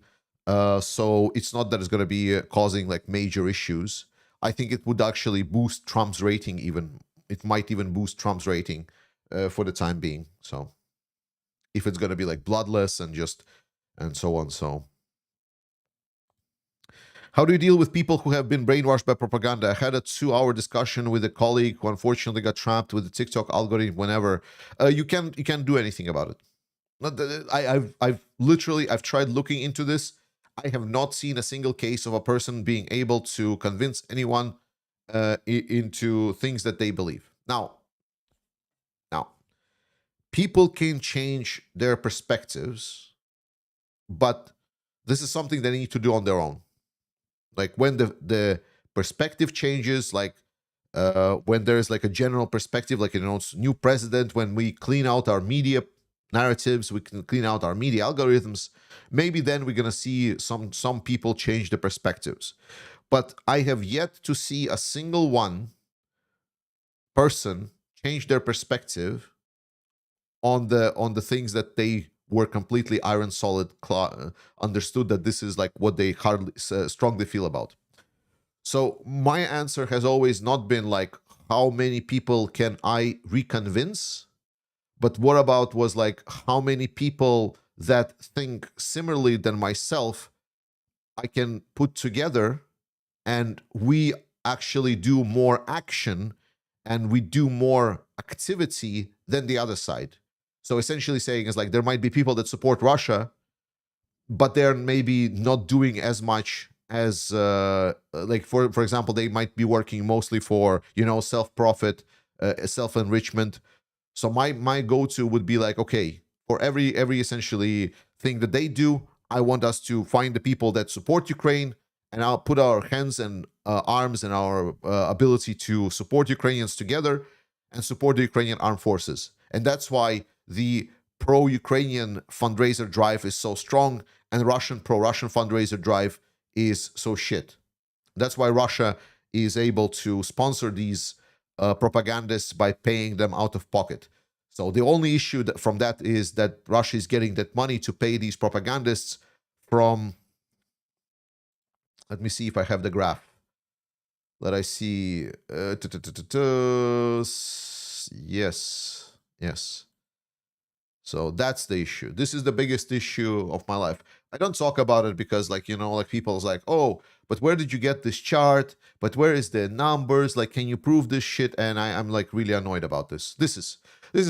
So it's not that it's gonna be causing like major issues. I think it would actually boost Trump's rating. Even it might even boost Trump's rating for the time being. So if it's gonna be like bloodless and so on. So. How do you deal with people who have been brainwashed by propaganda? I had a 2-hour discussion with a colleague who unfortunately got trapped with the TikTok algorithm. Whenever you can't do anything about it. Not that I've tried looking into this. I have not seen a single case of a person being able to convince anyone into things that they believe. Now, people can change their perspectives, but this is something they need to do on their own. Like when the perspective changes, like when there's like a general perspective, like new president, when we clean out our media narratives, we can clean out our media algorithms, maybe then we're gonna see some people change the perspectives. But I have yet to see a single person change their perspective on the things that they were completely iron solid, understood that this is like what they strongly feel about. So my answer has always not been like, how many people can I reconvince? But what about was like, how many people that think similarly than myself I can put together and we actually do more action and we do more activity than the other side. So essentially saying is like there might be people that support Russia, but they're maybe not doing as much as like for example, they might be working mostly for self-profit, self-enrichment. So my go-to would be like, okay, for every essentially thing that they do, I want us to find the people that support Ukraine, and I'll put our hands and arms and our ability to support Ukrainians together and support the Ukrainian armed forces. And that's why the pro-Ukrainian fundraiser drive is so strong and pro-Russian fundraiser drive is so shit. That's why Russia is able to sponsor these propagandists by paying them out of pocket. So the only issue from that is that Russia is getting that money to pay these propagandists from... Let me see if I have the graph. Let I see. Yes. So that's the issue. This is the biggest issue of my life. I don't talk about it because, like, like people's like, oh, but where did you get this chart? But where is the numbers? Like, can you prove this shit? And I'm like really annoyed about this. This is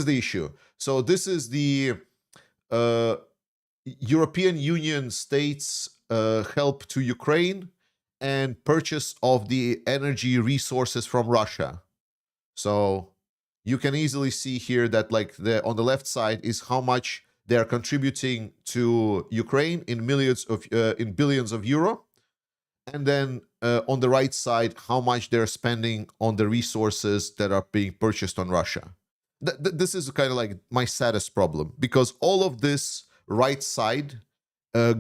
the issue. So this is the European Union states help to Ukraine and purchase of the energy resources from Russia. So you can easily see here that like on the left side is how much they are contributing to Ukraine in billions of euro, and then on the right side how much they're spending on the resources that are being purchased on Russia. This is kind of like my saddest problem, because all of this right side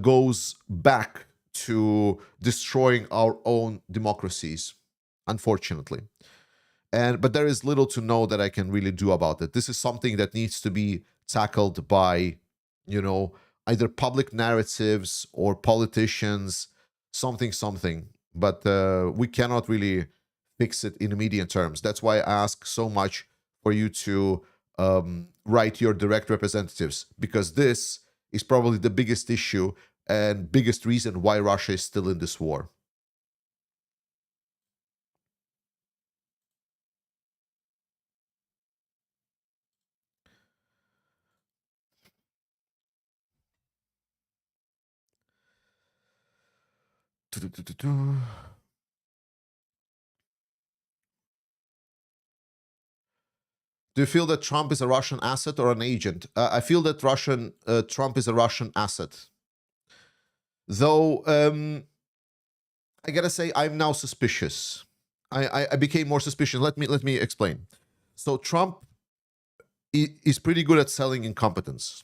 goes back to destroying our own democracies, unfortunately. But there is little to no that I can really do about it. This is something that needs to be tackled by, either public narratives or politicians, something. But we cannot really fix it in immediate terms. That's why I ask so much for you to write your direct representatives, because this is probably the biggest issue and biggest reason why Russia is still in this war. Do you feel that Trump is a Russian asset or an agent? I feel that Trump is a Russian asset. Though I gotta say, I'm now suspicious. I became more suspicious. Let me explain. So Trump is pretty good at selling incompetence.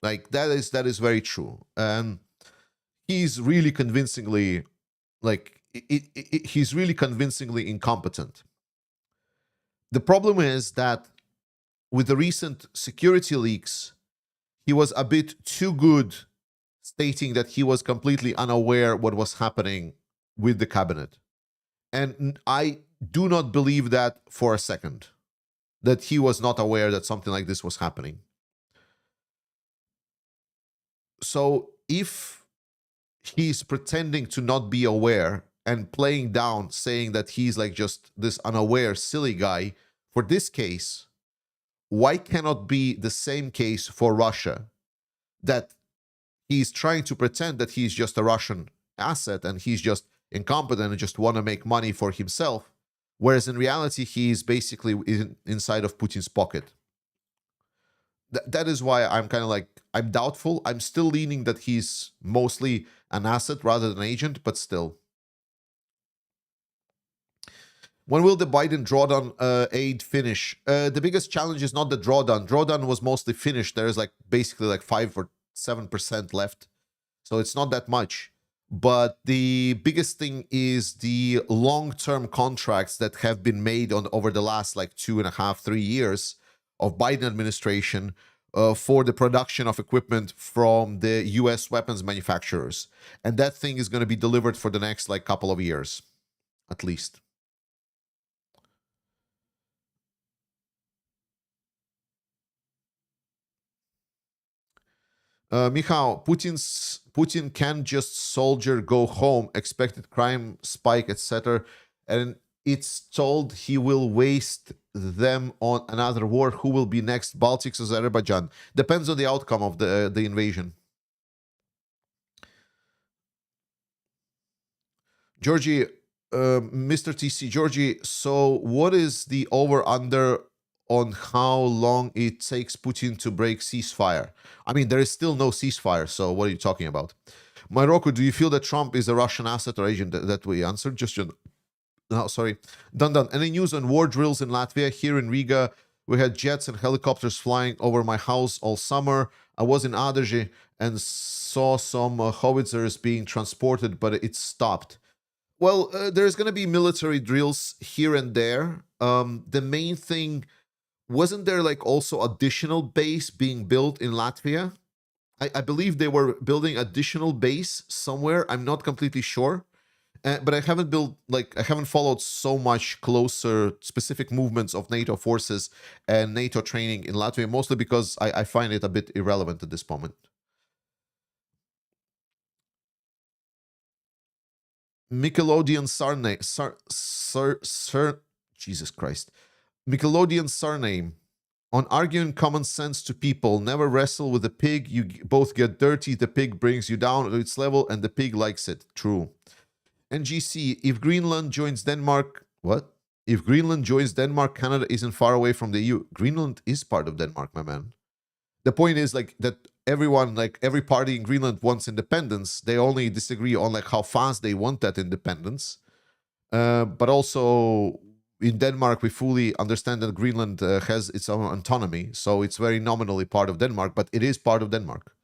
Like that is very true. And he's really convincingly, he's really convincingly incompetent. The problem is that with the recent security leaks, he was a bit too good, stating that he was completely unaware what was happening with the cabinet. And I do not believe that for a second, that he was not aware that something like this was happening. So if he's pretending to not be aware and playing down, saying that he's like just this unaware, silly guy, for this case, why cannot be the same case for Russia? That he's trying to pretend that he's just a Russian asset and he's just incompetent and just want to make money for himself, whereas in reality, he's basically inside of Putin's pocket. That is why I'm kind of like, I'm doubtful. I'm still leaning that he's mostly an asset rather than an agent, but still. When will the Biden drawdown aid finish? The biggest challenge is not the drawdown. Drawdown was mostly finished. There's like basically like 5 or 7% left. So it's not that much. But the biggest thing is the long-term contracts that have been made over the last like 2.5, 3 years of Biden administration for the production of equipment from the US weapons manufacturers. And that thing is going to be delivered for the next like couple of years, at least. Michał, Putin can just soldier go home, expected crime spike, etc. And it's told he will waste them on another war. Who will be next, Baltics or Azerbaijan? Depends on the outcome of the invasion. Georgie, Mr. TC, Georgie, so what is the over-under on how long it takes Putin to break ceasefire? I mean, there is still no ceasefire, so what are you talking about? Morocco, do you feel that Trump is a Russian asset or agent? That we answered. No, sorry. Done. Any news on war drills in Latvia? Here in Riga, we had jets and helicopters flying over my house all summer. I was in Adrži and saw some howitzers being transported, but it stopped. Well, there's going to be military drills here and there. The main thing, wasn't there like also additional base being built in Latvia? I believe they were building additional base somewhere. I'm not completely sure. But I haven't followed so much closer specific movements of NATO forces and NATO training in Latvia, mostly because I find it a bit irrelevant at this moment. Nickelodeon Jesus Christ. Nickelodeon surname. On arguing common sense to people, never wrestle with a pig. You both get dirty. The pig brings you down to its level, and the pig likes it. True. NGC, if Greenland joins Denmark, what? If Greenland joins Denmark, Canada isn't far away from the EU. Greenland is part of Denmark, my man. The point is like that everyone, like every party in Greenland wants independence. They only disagree on like how fast they want that independence. But also in Denmark, we fully understand that Greenland has its own autonomy. So it's very nominally part of Denmark, but it is part of Denmark.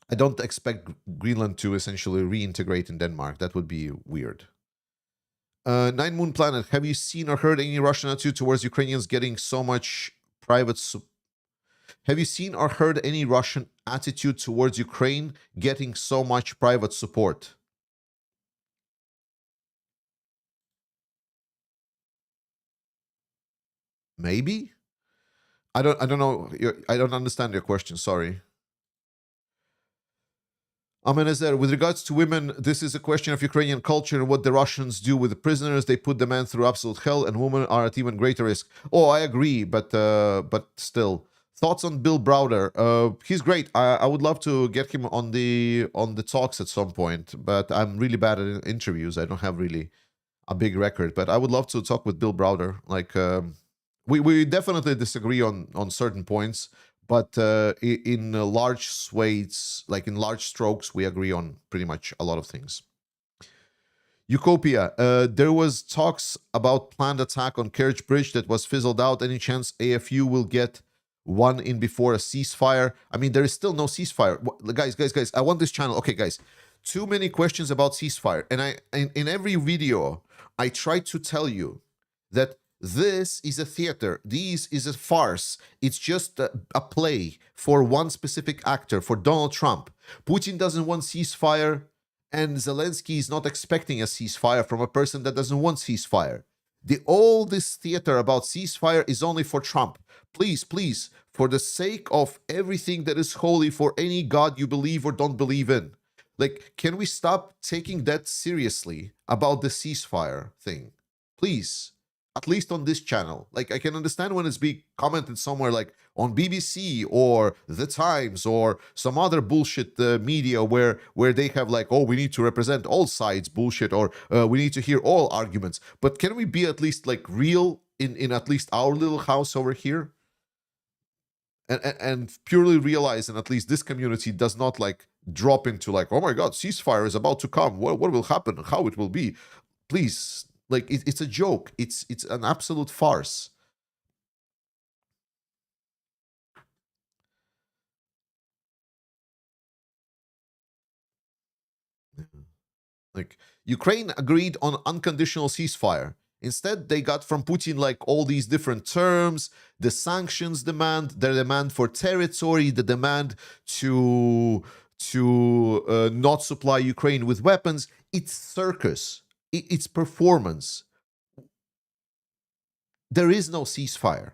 I don't expect Greenland to essentially reintegrate in Denmark. That would be weird. Nine Moon Planet, have you seen or heard any Russian attitude towards Ukrainians getting so much private support? Have you seen or heard any Russian attitude towards Ukraine getting so much private support? Maybe? I don't know. I don't understand your question. Sorry. Amenezer, with regards to women, this is a question of Ukrainian culture and what the Russians do with the prisoners. They put the men through absolute hell, and women are at even greater risk. Oh, I agree, but still. Thoughts on Bill Browder? He's great. I would love to get him on the talks at some point, but I'm really bad at interviews. I don't have really a big record, but I would love to talk with Bill Browder. Like, we definitely disagree on certain points, but in large swathes, like in large strokes, we agree on pretty much a lot of things. Eucopia, there was talks about planned attack on Kerch Bridge that was fizzled out. Any chance AFU will get one in before a ceasefire? I mean, there is still no ceasefire. Guys, I want this channel. Okay, guys, too many questions about ceasefire. And in every video, I try to tell you that this is a theater. This is a farce. It's just a play for one specific actor, for Donald Trump. Putin doesn't want ceasefire, and Zelensky is not expecting a ceasefire from a person that doesn't want ceasefire. All this theater about ceasefire is only for Trump. Please, for the sake of everything that is holy, for any God you believe or don't believe in, like, can we stop taking that seriously about the ceasefire thing? Please. At least on this channel. Like, I can understand when it's being commented somewhere like on BBC or The Times or some other bullshit media where they have like, oh, we need to represent all sides bullshit, or we need to hear all arguments. But can we be at least like real in at least our little house over here? And purely realize, and at least this community does not like drop into like, oh my God, ceasefire is about to come. What will happen? How it will be? Please. Like, it's a joke. It's an absolute farce. Like, Ukraine agreed on unconditional ceasefire. Instead, they got from Putin like all these different terms, the sanctions demand, the demand for territory, the demand to not supply Ukraine with weapons. It's circus. It's performance. There is no ceasefire.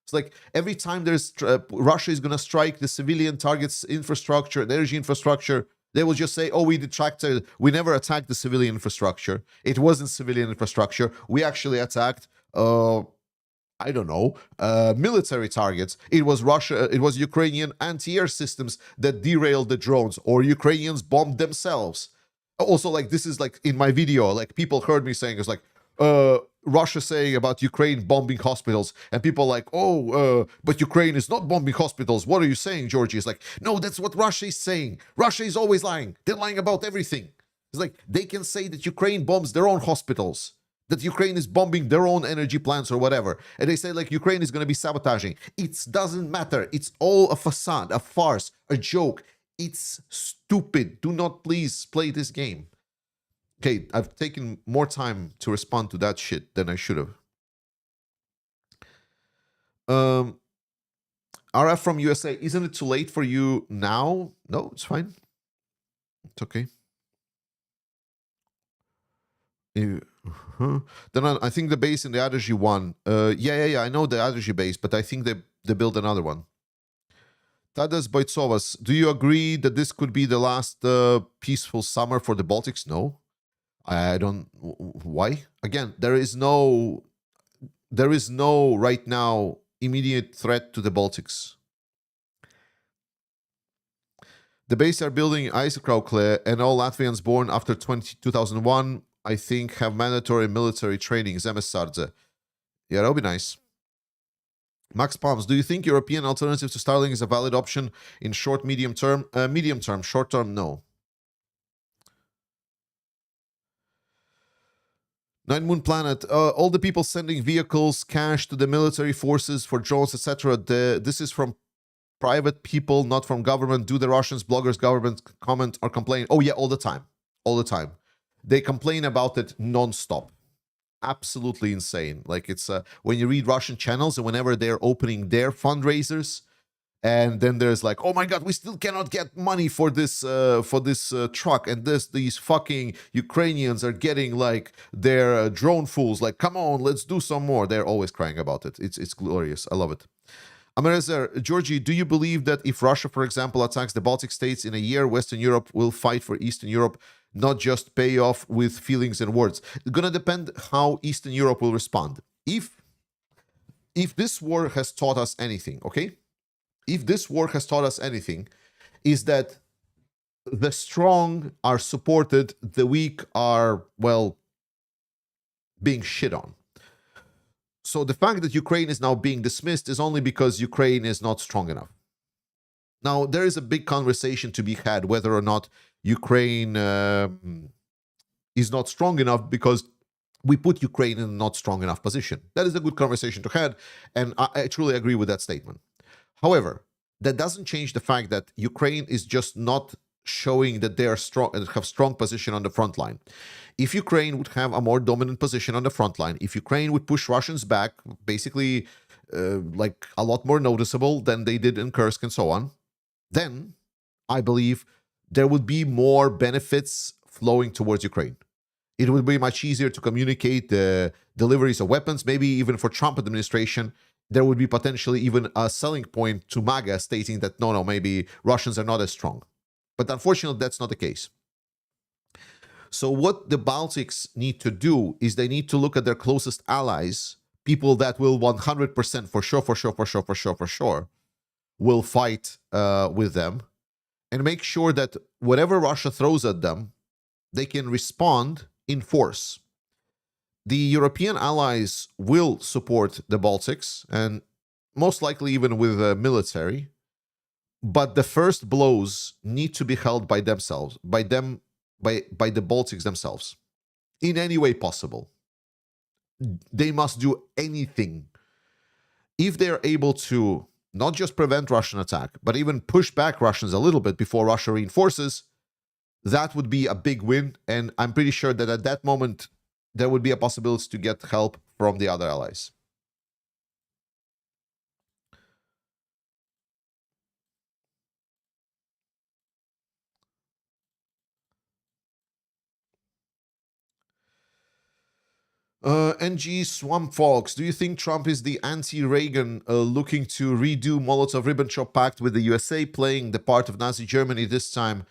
It's like every time there's Russia is going to strike the civilian targets, infrastructure, the energy infrastructure, they will just say, oh, we never attacked the civilian infrastructure. It wasn't civilian infrastructure. We actually attacked, I don't know, military targets. It was Ukrainian anti-air systems that derailed the drones, or Ukrainians bombed themselves. Also, like, this is like in my video, like people heard me saying, it's like, Russia saying about Ukraine bombing hospitals, and people like, but Ukraine is not bombing hospitals. What are you saying, Georgie? It's like, no, that's what Russia is saying. Russia is always lying. They're lying about everything. It's like they can say that Ukraine bombs their own hospitals, that Ukraine is bombing their own energy plants or whatever, and they say like Ukraine is going to be sabotaging. It doesn't matter. It's all a facade, a farce, a joke. It's stupid. Do not please play this game. Okay, I've taken more time to respond to that shit than I should have. RF from USA, isn't it too late for you now? No, it's fine. It's okay. Then I think the base in the Addergy one. Yeah, I know the Addergy base, but I think they built another one. Tadas Boitsovas, do you agree that this could be the last peaceful summer for the Baltics? No. I don't. Why? Again, there is no right now immediate threat to the Baltics. The base are building Eisekraukle, and all Latvians born after 2001, I think, have mandatory military training. Zemesardze. Yeah, that would be nice. Max Palms, do you think European alternative to Starlink is a valid option in short, medium term? Medium term, short term, no. Nine Moon Planet, all the people sending vehicles, cash to the military forces for drones, etc. This is from private people, not from government. Do the Russians, bloggers, government comment or complain? Oh yeah, all the time. All the time. They complain about it non-stop. Absolutely insane. Like, it's when you read Russian channels and whenever they're opening their fundraisers, And then there's like, oh my god, we still cannot get money for this truck, and these fucking Ukrainians are getting like their drone fools. Like, come on, let's do some more. They're always crying about it. It's glorious. I love it. Amerezer, Georgie, do you believe that if Russia, for example, attacks the Baltic states in a year, Western Europe will fight for Eastern Europe, not just pay off with feelings and words? It's gonna depend how Eastern Europe will respond. If this war has taught us anything, okay? If this war has taught us anything, is that the strong are supported, the weak are, well, being shit on. So the fact that Ukraine is now being dismissed is only because Ukraine is not strong enough. Now, there is a big conversation to be had whether or not Ukraine is not strong enough because we put Ukraine in a not strong enough position. That is a good conversation to have, and I truly agree with that statement. However, that doesn't change the fact that Ukraine is just not showing that they are strong and have strong position on the front line. If Ukraine would have a more dominant position on the front line, if Ukraine would push Russians back, basically like a lot more noticeable than they did in Kursk and so on, then I believe there would be more benefits flowing towards Ukraine. It would be much easier to communicate the deliveries of weapons, maybe even for Trump administration. There would be potentially even a selling point to MAGA stating that, no, maybe Russians are not as strong. But unfortunately, that's not the case. So what the Baltics need to do is they need to look at their closest allies, people that will 100% for sure will fight with them, and make sure that whatever Russia throws at them, they can respond in force. The European allies will support the Baltics, and most likely even with military, but the first blows need to be held by themselves, by the Baltics themselves, in any way possible. They must do anything. If they're able to not just prevent Russian attack, but even push back Russians a little bit before Russia reinforces, that would be a big win, and I'm pretty sure that at that moment, there would be a possibility to get help from the other allies. NG Swamp Fox, do you think Trump is the anti-Reagan looking to redo Molotov-Ribbentrop Pact with the USA, playing the part of Nazi Germany this time?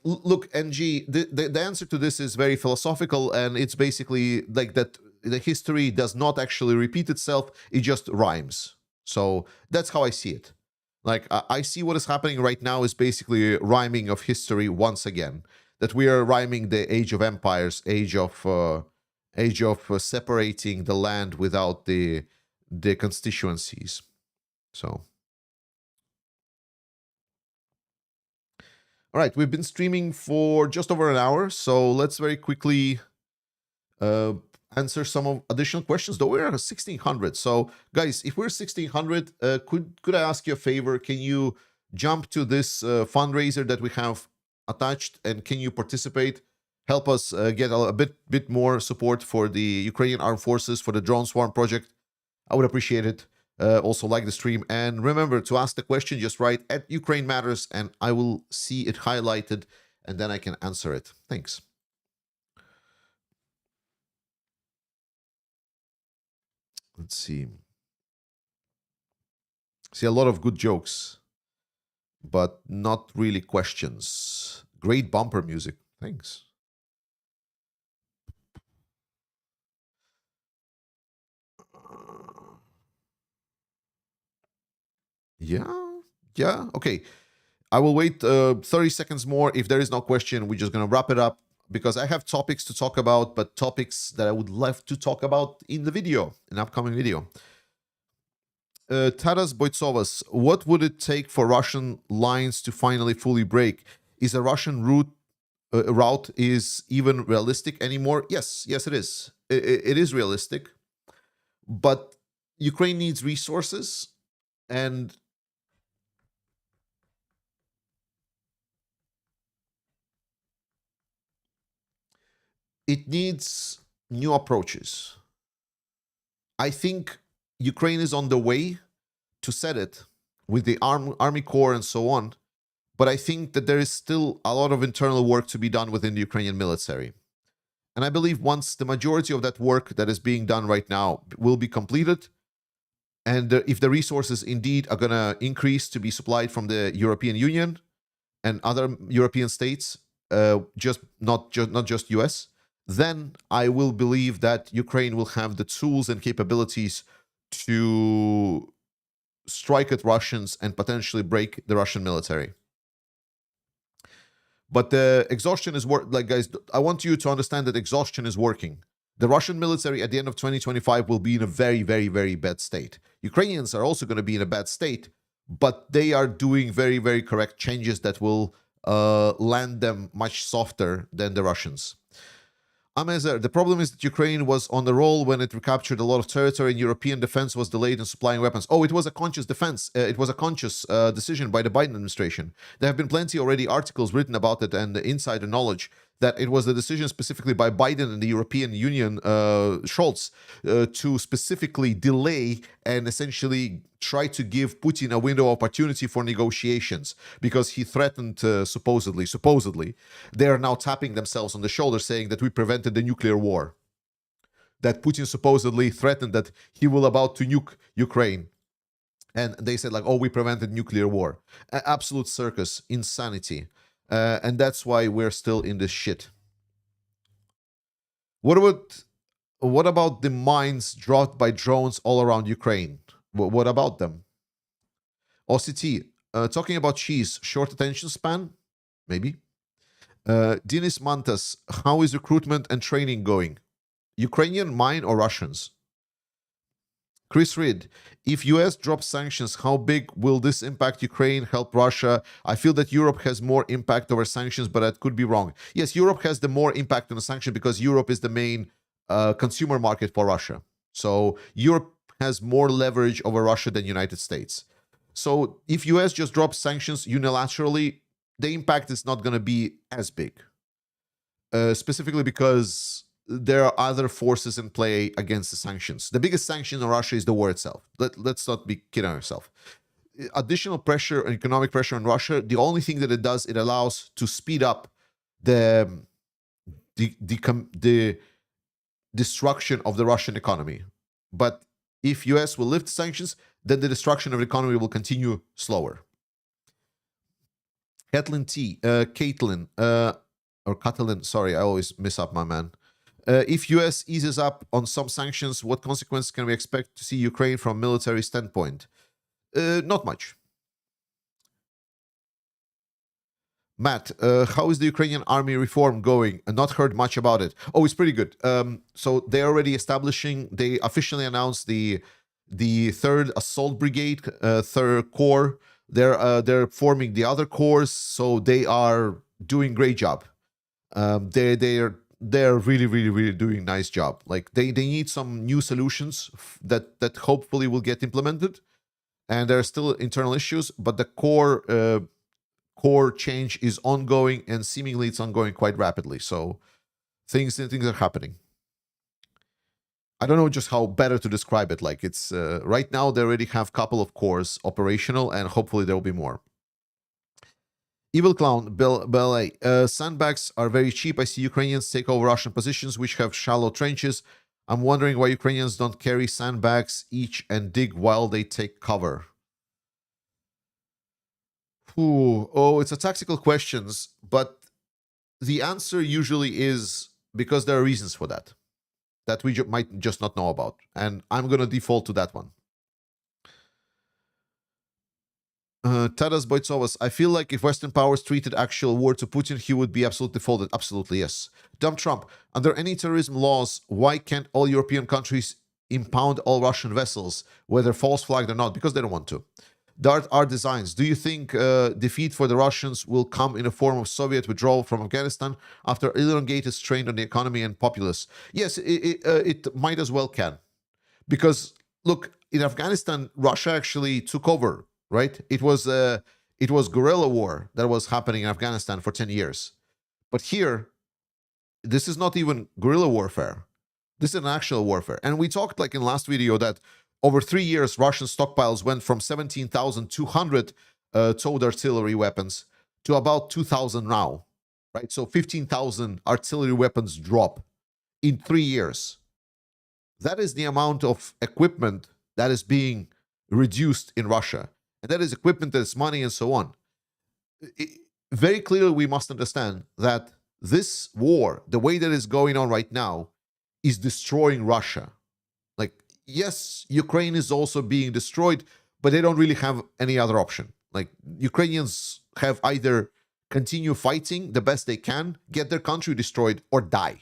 Look, NG, the answer to this is very philosophical, and it's basically like that the history does not actually repeat itself, it just rhymes. So that's how I see it. Like, I see what is happening right now is basically rhyming of history once again. That we are rhyming the age of empires, age of separating the land without the constituencies. So, all right, we've been streaming for just over an hour, so let's very quickly answer some of additional questions. Though we're at 1600, so guys, if we're 1600, could I ask you a favor? Can you jump to this fundraiser that we have attached, and can you participate? Help us get a bit more support for the Ukrainian Armed Forces, for the Drone Swarm project. I would appreciate it. Also like the stream. And remember to ask the question, just write at Ukraine Matters, and I will see it highlighted, and then I can answer it. Thanks. Let's see. See a lot of good jokes, but not really questions. Great bumper music. Thanks. Yeah, okay. I will wait 30 seconds more. If there is no question, we're just going to wrap it up, because I have topics to talk about, but topics that I would love to talk about in the video, an upcoming video. Taras Boitsovas, what would it take for Russian lines to finally fully break? Is a Russian route is even realistic anymore? Yes, it is. It is realistic, but Ukraine needs resources, and it needs new approaches. I think Ukraine is on the way to set it with the Army Corps and so on. But I think that there is still a lot of internal work to be done within the Ukrainian military. And I believe once the majority of that work that is being done right now will be completed, and if the resources indeed are going to increase to be supplied from the European Union and other European states, not just US, then I will believe that Ukraine will have the tools and capabilities to strike at Russians and potentially break the Russian military. But the exhaustion is like, guys, I want you to understand that exhaustion is working. The Russian military at the end of 2025 will be in a very, very, very bad state. Ukrainians are also going to be in a bad state, but they are doing very, very correct changes that will land them much softer than the Russians. Amezer, the problem is that Ukraine was on the roll when it recaptured a lot of territory and European defense was delayed in supplying weapons. Oh, it was a conscious defense. It was a conscious decision by the Biden administration. There have been plenty already articles written about it and the insider knowledge that it was a decision specifically by Biden and the European Union, Scholz, to specifically delay and essentially try to give Putin a window of opportunity for negotiations because he threatened, supposedly, they are now tapping themselves on the shoulder saying that we prevented the nuclear war. That Putin supposedly threatened that he will about to nuke Ukraine. And they said like, oh, we prevented nuclear war. Absolute circus, insanity. And that's why we're still in this shit. What about the mines dropped by drones all around Ukraine? What about them? OCT, talking about cheese, short attention span? Maybe. Dinis Mantas, how is recruitment and training going? Ukrainian, mine, or Russians? Chris Reed, if US drops sanctions, how big will this impact Ukraine, help Russia? I feel that Europe has more impact over sanctions, but that could be wrong. Yes, Europe has the more impact on the sanction because Europe is the main consumer market for Russia. So Europe has more leverage over Russia than United States. So if US just drops sanctions unilaterally, the impact is not going to be as big. Specifically because there are other forces in play against the sanctions. The biggest sanction on Russia is the war itself. Let's not be kidding ourselves. Additional pressure, economic pressure on Russia, the only thing that it does, it allows to speed up the destruction of the Russian economy. But if US will lift sanctions, then the destruction of the economy will continue slower. Caitlin, sorry, I always miss up my man. If US eases up on some sanctions, what consequences can we expect to see Ukraine from a military standpoint? Not much. Matt, how is the Ukrainian army reform going? Not heard much about it. Oh, it's pretty good. So they're already they officially announced the 3rd Assault Brigade, 3rd Corps. They're forming the other corps, so they are doing great job. They're really, really, really doing a nice job. Like they need some new solutions that hopefully will get implemented. And there are still internal issues, but the core change is ongoing, and seemingly it's ongoing quite rapidly. So things are happening. I don't know just how better to describe it. Like it's right now they already have a couple of cores operational, and hopefully there will be more. Evil Clown, Ballet. Sandbags are very cheap. I see Ukrainians take over Russian positions which have shallow trenches. I'm wondering why Ukrainians don't carry sandbags each and dig while they take cover. It's a tactical questions, but the answer usually is because there are reasons for that we might just not know about. And I'm going to default to that one. Tadas Boitsovas, I feel like if Western powers treated actual war to Putin, he would be absolutely folded. Absolutely, yes. Dumb Trump, under any terrorism laws, why can't all European countries impound all Russian vessels, whether false flagged or not? Because they don't want to. Dart R Designs, do you think defeat for the Russians will come in a form of Soviet withdrawal from Afghanistan after elongated strain on the economy and populace? Yes, it might as well can. Because, look, in Afghanistan, Russia actually took over, right? It was guerrilla war that was happening in Afghanistan for 10 years. But here, this is not even guerrilla warfare. This is an actual warfare. And we talked like in last video that, Over 3 years, Russian stockpiles went from 17,200 towed artillery weapons to about 2,000 now, right? So 15,000 artillery weapons drop in 3 years. That is the amount of equipment that is being reduced in Russia. And that is equipment, that is money, and so on. Very clearly, we must understand that this war, the way that is going on right now, is destroying Russia. Like, yes, Ukraine is also being destroyed, but they don't really have any other option. Like, Ukrainians have either continue fighting the best they can, get their country destroyed, or die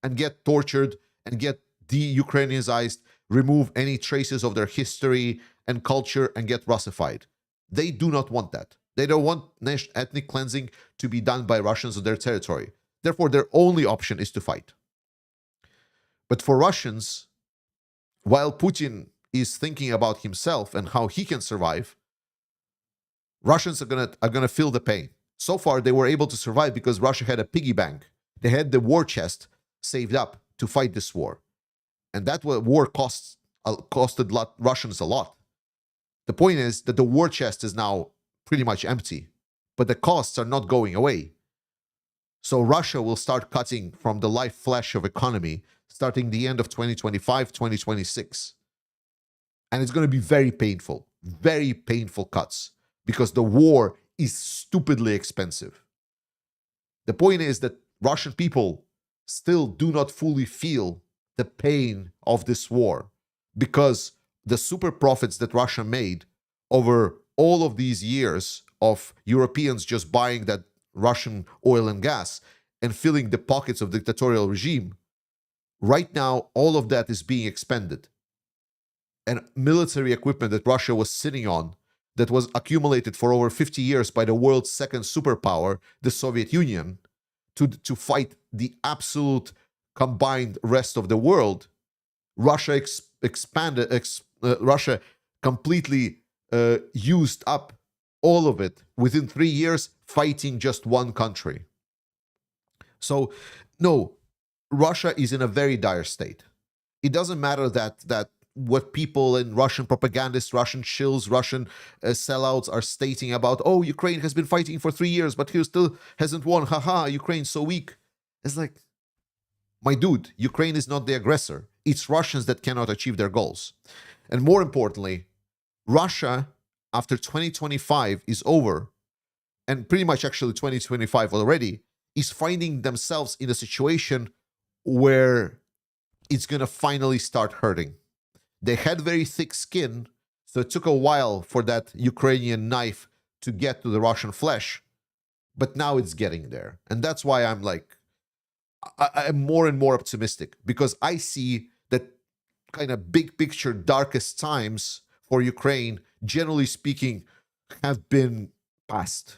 and get tortured and get de-Ukrainianized, remove any traces of their history and culture, and get Russified. They do not want that. They don't want ethnic cleansing to be done by Russians on their territory. Therefore, their only option is to fight. But for Russians, while Putin is thinking about himself and how he can survive, Russians are gonna feel the pain. So far, they were able to survive because Russia had a piggy bank. They had the war chest saved up to fight this war. And that war costed Russians a lot. The point is that the war chest is now pretty much empty, but the costs are not going away. So Russia will start cutting from the life flesh of economy starting the end of 2025, 2026. And it's going to be very painful cuts, because the war is stupidly expensive. The point is that Russian people still do not fully feel the pain of this war, because the super profits that Russia made over all of these years of Europeans just buying that Russian oil and gas and filling the pockets of the dictatorial regime, right now all of that is being expended. And military equipment that Russia was sitting on, that was accumulated for over 50 years by the world's second superpower, the Soviet Union, to fight the absolute combined rest of the world, Russia Russia completely used up all of it within 3 years, fighting just one country. So, no, Russia is in a very dire state. It doesn't matter that what people and Russian propagandists, Russian shills, Russian sellouts are stating about, oh, Ukraine has been fighting for 3 years, but he still hasn't won. Haha, Ukraine's so weak. It's like, my dude, Ukraine is not the aggressor. It's Russians that cannot achieve their goals. And more importantly, Russia, after 2025 is over, and pretty much actually 2025 already, is finding themselves in a situation where it's going to finally start hurting. They had very thick skin, so it took a while for that Ukrainian knife to get to the Russian flesh, but now it's getting there. And that's why I'm like, I'm more and more optimistic, because I see that kind of big picture darkest times for Ukraine, generally speaking, have been past.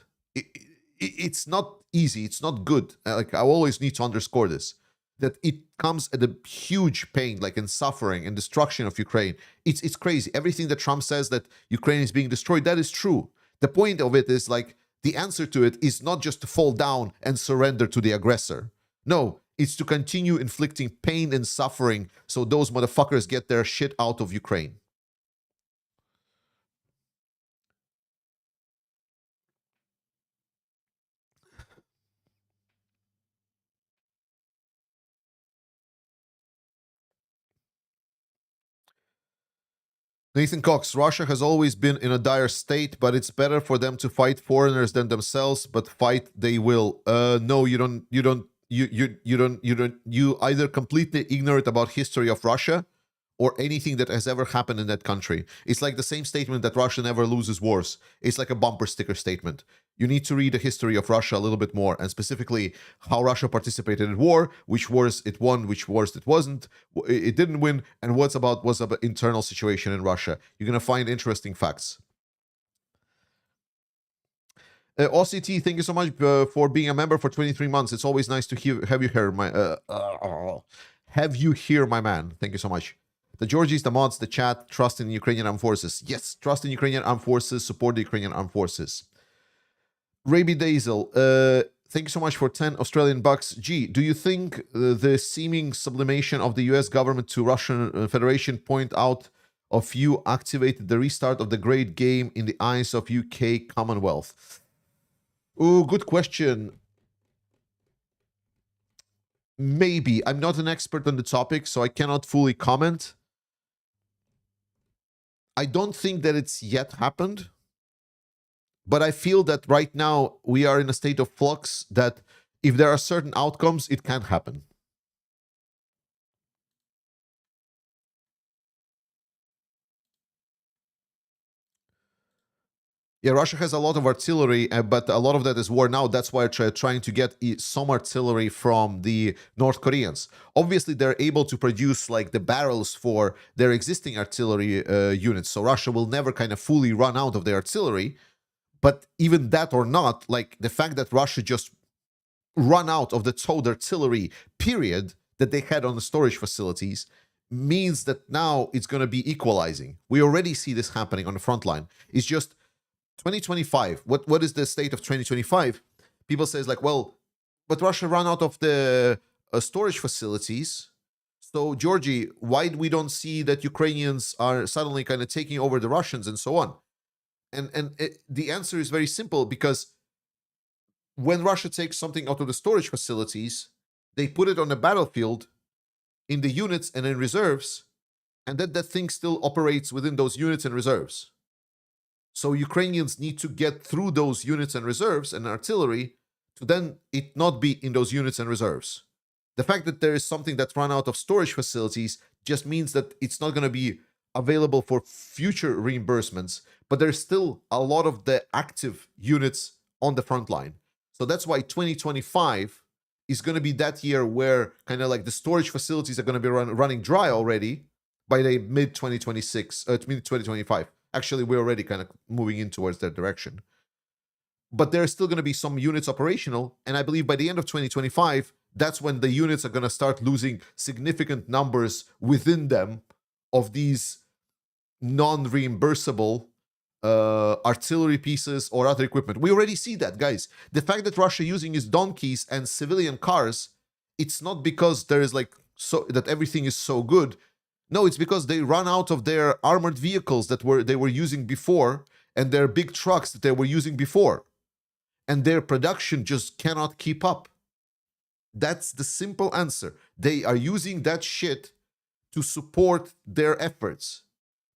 It's not easy. It's not good. Like, I always need to underscore this, that it comes at a huge pain, like in suffering and destruction of Ukraine. It's crazy. Everything that Trump says that Ukraine is being destroyed, that is true. The point of it is, like, the answer to it is not just to fall down and surrender to the aggressor. No, it's to continue inflicting pain and suffering so those motherfuckers get their shit out of Ukraine. Nathan Cox, Russia has always been in a dire state, but it's better for them to fight foreigners than themselves, but fight they will. No, you either completely ignorant about history of Russia or anything that has ever happened in that country. It's like the same statement that Russia never loses wars. It's like a bumper sticker statement. You need to read the history of Russia a little bit more, and specifically how Russia participated in war, which wars it won, which wars it wasn't, it didn't win, and what's about internal situation in Russia. You're gonna find interesting facts. OCT, thank you so much for being a member for 23 months. It's always nice to have you here, my man. Thank you so much. The Georgies, the mods, the chat, trust in Ukrainian armed forces. Yes, trust in Ukrainian armed forces, support the Ukrainian armed forces. Raby Dazel, thank you so much for 10 Australian bucks. G, do you think the seeming sublimation of the US government to Russian Federation point out of you activated the restart of the great game in the eyes of UK Commonwealth? Oh, good question. Maybe. I'm not an expert on the topic, so I cannot fully comment. I don't think that it's yet happened, but I feel that right now we are in a state of flux that if there are certain outcomes, it can happen. Yeah, Russia has a lot of artillery, but a lot of that is worn out. That's why they're trying to get some artillery from the North Koreans. Obviously, they're able to produce like the barrels for their existing artillery units. So Russia will never kind of fully run out of their artillery. But even that or not, like the fact that Russia just run out of the towed artillery period that they had on the storage facilities means that now it's going to be equalizing. We already see this happening on the front line. It's just 2025. What is the state of 2025? People say like, well, but Russia ran out of the storage facilities. So Georgie, why we don't see that Ukrainians are suddenly kind of taking over the Russians and so on? The answer is very simple, because when Russia takes something out of the storage facilities, they put it on the battlefield in the units and in reserves, and then that thing still operates within those units and reserves. So Ukrainians need to get through those units and reserves and artillery to then it not be in those units and reserves. The fact that there is something that's run out of storage facilities just means that it's not going to be available for future reimbursements, but there's still a lot of the active units on the front line. So that's why 2025 is going to be that year where kind of like the storage facilities are going to be running dry already by the mid 2026, mid 2025. Actually, we're already kind of moving in towards that direction. But there's still going to be some units operational, and I believe by the end of 2025, that's when the units are going to start losing significant numbers within them of these non-reimbursable artillery pieces or other equipment. We already see that, guys. The fact that Russia using its donkeys and civilian cars, it's not because there is like so that everything is so good. No, it's because they run out of their armored vehicles that they were using before, and their big trucks that they were using before, and their production just cannot keep up. That's the simple answer. They are using that shit to support their efforts.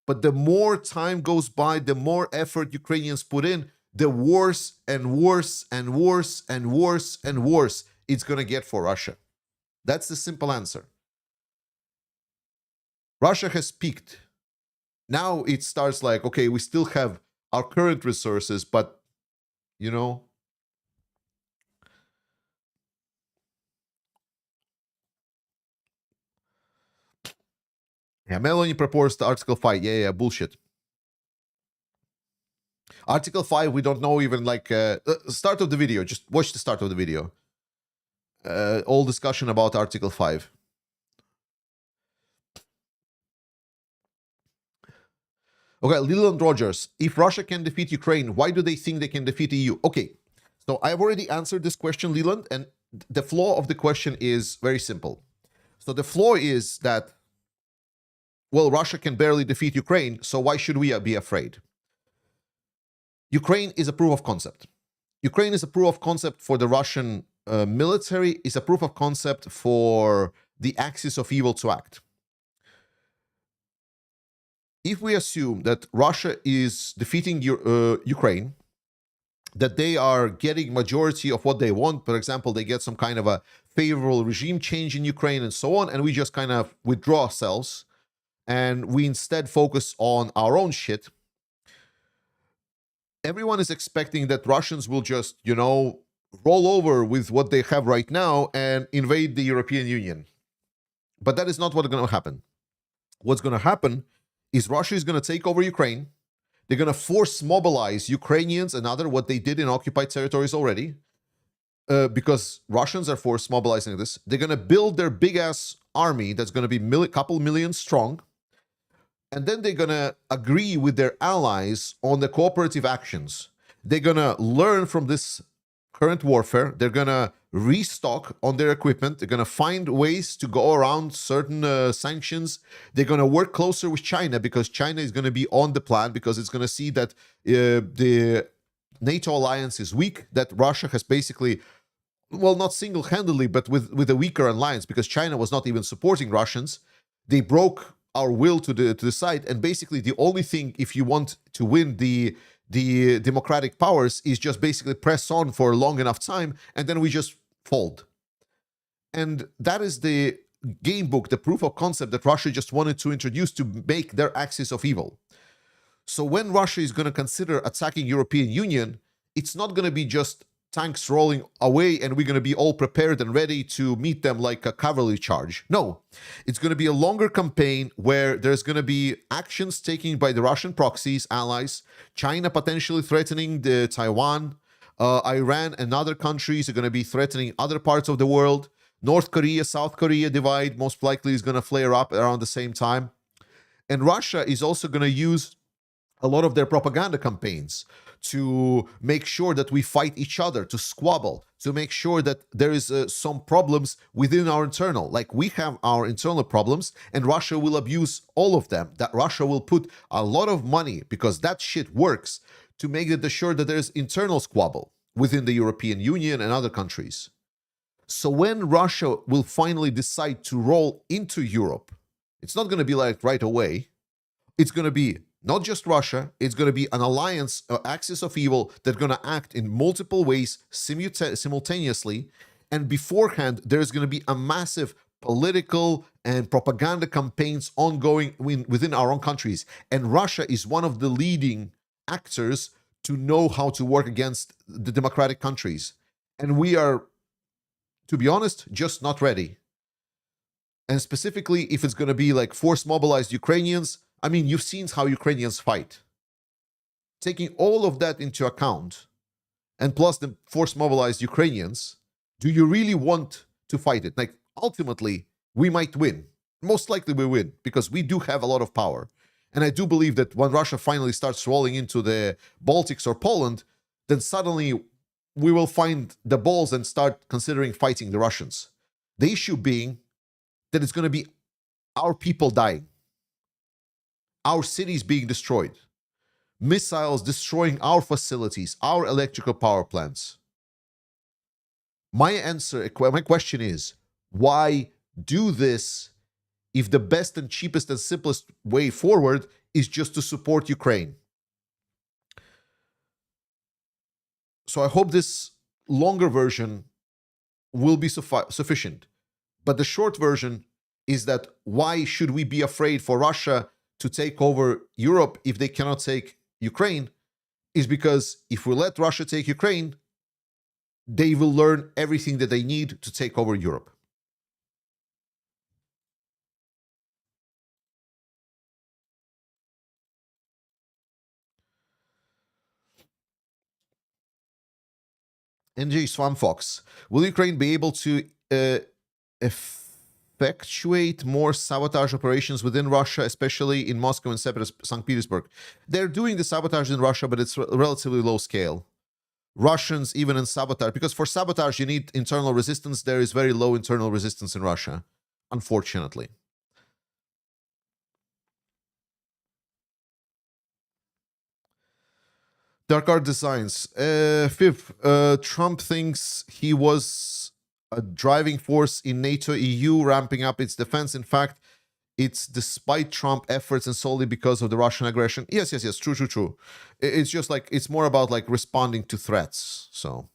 But the more time goes by, the more effort Ukrainians put in, the worse and worse and worse and worse and worse it's going to get for Russia. That's the simple answer. Russia has peaked. Now it starts like, okay, we still have our current resources, but, you know, yeah, Melanie proposed Article 5. Yeah, bullshit. Article 5, we don't know even like, start of the video. Just watch the start of the video. All discussion about Article 5. Okay, Leland Rogers. If Russia can defeat Ukraine, why do they think they can defeat EU? Okay, so I've already answered this question, Leland, and the flaw of the question is very simple. So the flaw is that, well, Russia can barely defeat Ukraine, so why should we be afraid? Ukraine is a proof of concept. Ukraine is a proof of concept for the Russian military, is a proof of concept for the axis of evil to act. If we assume that Russia is defeating Ukraine, that they are getting majority of what they want, for example, they get some kind of a favorable regime change in Ukraine and so on, and we just kind of withdraw ourselves, and we instead focus on our own shit, everyone is expecting that Russians will just, you know, roll over with what they have right now and invade the European Union. But that is not what's going to happen. What's going to happen is Russia is going to take over Ukraine. They're going to force mobilize Ukrainians and other what they did in occupied territories already, because Russians are force mobilizing this. They're going to build their big-ass army that's going to be couple million strong, and then they're going to agree with their allies on the cooperative actions. They're going to learn from this current warfare. They're going to restock on their equipment. They're going to find ways to go around certain sanctions. They're going to work closer with China because China is going to be on the plan because it's going to see that the NATO alliance is weak, that Russia has basically, well, not single-handedly, but with a weaker alliance, because China was not even supporting Russians. They broke our will to the side, and basically the only thing, if you want to win the democratic powers, is just basically press on for a long enough time, and then we just fold. And that is the game book, the proof of concept that Russia just wanted to introduce to make their axis of evil. So when Russia is going to consider attacking European Union, it's not going to be just tanks rolling away and we're going to be all prepared and ready to meet them like a cavalry charge. No, it's going to be a longer campaign where there's going to be actions taken by the Russian proxies, allies, China potentially threatening the Taiwan, Iran and other countries are going to be threatening other parts of the world. North Korea, South Korea divide most likely is going to flare up around the same time. And Russia is also going to use a lot of their propaganda campaigns to make sure that we fight each other, to squabble, to make sure that there is some problems within our internal. Like we have our internal problems and Russia will abuse all of them. That Russia will put a lot of money, because that shit works, to make it sure that there's internal squabble within the European Union and other countries. So when Russia will finally decide to roll into Europe, it's not going to be like right away. It's going to be not just Russia, it's going to be an alliance, axis of evil, that's going to act in multiple ways simultaneously. And beforehand, there's going to be a massive political and propaganda campaigns ongoing within our own countries. And Russia is one of the leading actors to know how to work against the democratic countries. And we are, to be honest, just not ready. And specifically, if it's going to be like force mobilized Ukrainians, I mean, you've seen how Ukrainians fight. Taking all of that into account, and plus the force mobilized Ukrainians, do you really want to fight it? Like, ultimately, we might win. Most likely we win, because we do have a lot of power. And I do believe that when Russia finally starts rolling into the Baltics or Poland, then suddenly we will find the balls and start considering fighting the Russians. The issue being that it's going to be our people dying. Our cities being destroyed, missiles destroying our facilities, our electrical power plants. My question is, why do this if the best and cheapest and simplest way forward is just to support Ukraine? So I hope this longer version will be sufficient. But the short version is that why should we be afraid for Russia to take over Europe if they cannot take Ukraine, is because if we let Russia take Ukraine, they will learn everything that they need to take over Europe. NJ Swamfox, will Ukraine be able to effectuate more sabotage operations within Russia, especially in Moscow and St. Petersburg? They're doing the sabotage in Russia, but it's relatively low scale. Russians, even in sabotage, because for sabotage you need internal resistance, there is very low internal resistance in Russia, unfortunately. Dark Art Designs. Fifth, Trump thinks he was a driving force in NATO EU ramping up its defense. In fact, it's despite Trump efforts and solely because of the Russian aggression. Yes, true. It's just like, it's more about like responding to threats. So,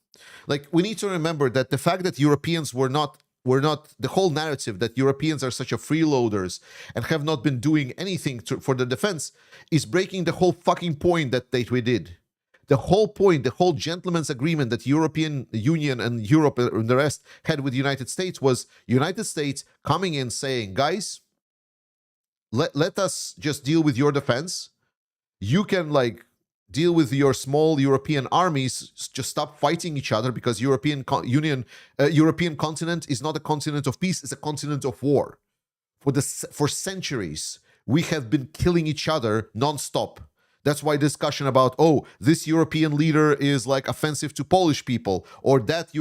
like, we need to remember that the fact that Europeans were not the whole narrative that Europeans are such a freeloaders and have not been doing anything for the defense is breaking the whole fucking point that we did. The whole point, the whole gentleman's agreement that European Union and Europe and the rest had with the United States was United States coming in saying, guys, let us just deal with your defense. You can like deal with your small European armies, just stop fighting each other, because European continent is not a continent of peace, it's a continent of war. For centuries, we have been killing each other non-stop. That's why discussion about, oh, this European leader is like offensive to Polish people, or that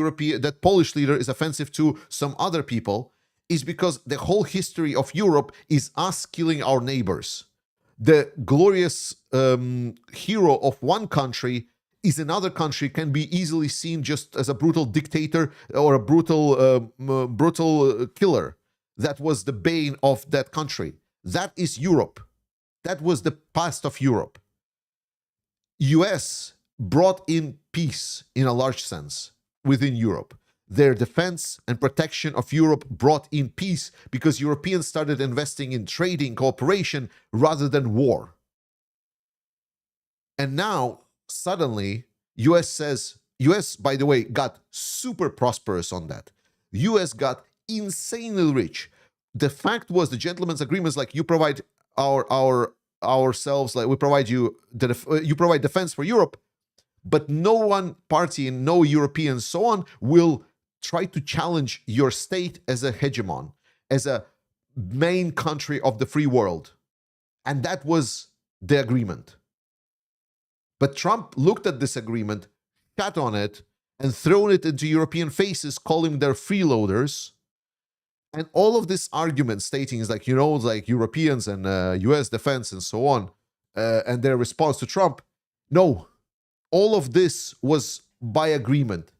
Polish leader is offensive to some other people, is because the whole history of Europe is us killing our neighbors. The glorious hero of one country is another country can be easily seen just as a brutal dictator or a brutal killer. That was the bane of that country. That is Europe. That was the past of Europe. US brought in peace in a large sense within Europe. Their defense and protection of Europe brought in peace because Europeans started investing in trading, cooperation, rather than war. And now, suddenly, US, by the way, got super prosperous on that. US got insanely rich. The fact was the gentleman's agreements, like you provide ourselves, like we provide you you provide defense for Europe, but no one party and no Europeans so on will try to challenge your state as a hegemon, as a main country of the free world. And that was the agreement. But Trump looked at this agreement, shat on it, and thrown it into European faces, calling them freeloaders. And all of this argument stating is like, like Europeans and US defense and so on, and their response to Trump. No, all of this was by agreement.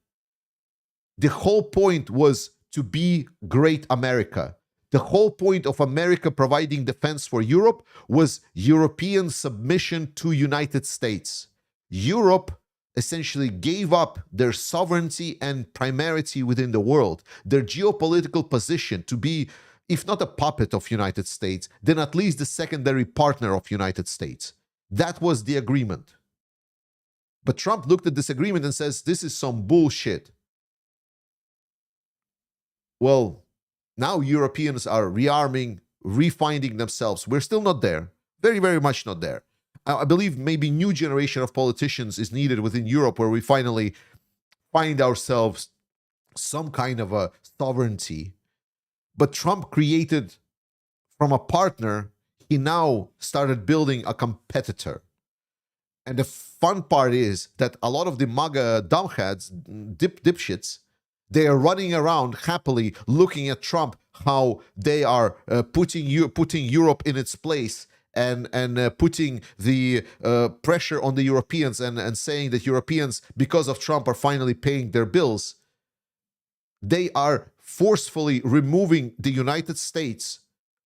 The whole point was to be great America. The whole point of America providing defense for Europe was European submission to United States. Europe essentially gave up their sovereignty and primacy within the world, their geopolitical position to be, if not a puppet of United States, then at least the secondary partner of United States. That was the agreement. But Trump looked at this agreement and says, this is some bullshit. Well, now Europeans are rearming, refinding themselves. We're still not there. Very, very much not there. I believe maybe new generation of politicians is needed within Europe where we finally find ourselves some kind of a sovereignty. But Trump created from a partner, he now started building a competitor. And the fun part is that a lot of the MAGA dumbheads, dipshits, they are running around happily looking at Trump, how they are putting Europe in its place and putting the pressure on the Europeans and saying that Europeans, because of Trump, are finally paying their bills. They are forcefully removing the United States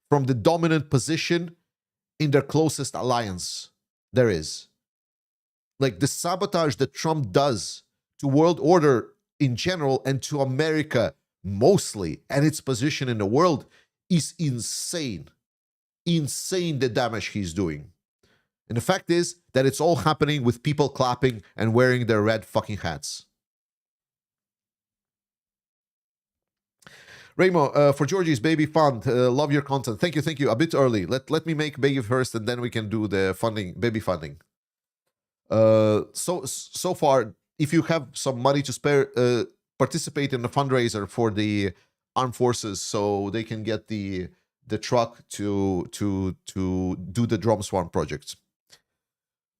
from the dominant position in their closest alliance there is. Like the sabotage that Trump does to world order in general and to America mostly and its position in the world is insane. Insane the damage he's doing. And the fact is that it's all happening with people clapping and wearing their red fucking hats. Ramo, for Georgie's baby fund, love your content. Thank you. A bit early. Let me make baby first and then we can do the funding, baby funding. So far, if you have some money to spare, participate in the fundraiser for the armed forces so they can get the truck to do the Drum Swarm projects.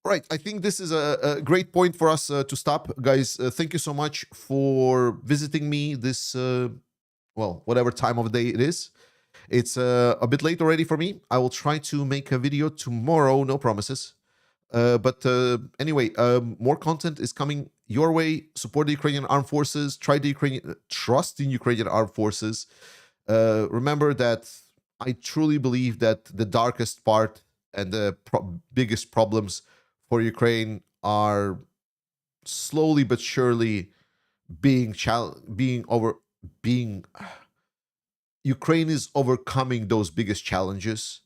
Right, I think this is a great point for us to stop. Guys, thank you so much for visiting me this, well, whatever time of day it is. It's a bit late already for me. I will try to make a video tomorrow, no promises. But anyway, more content is coming your way. Support the Ukrainian armed forces. Trust in Ukrainian armed forces. Remember that I truly believe that the darkest part and the biggest problems for Ukraine are slowly but surely Ukraine is overcoming those biggest challenges,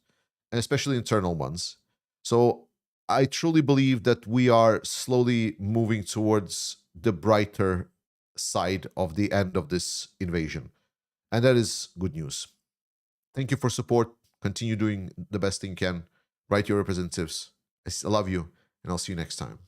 and especially internal ones. So I truly believe that we are slowly moving towards the brighter side of the end of this invasion. And that is good news. Thank you for support. Continue doing the best thing you can. Write your representatives. I love you, and I'll see you next time.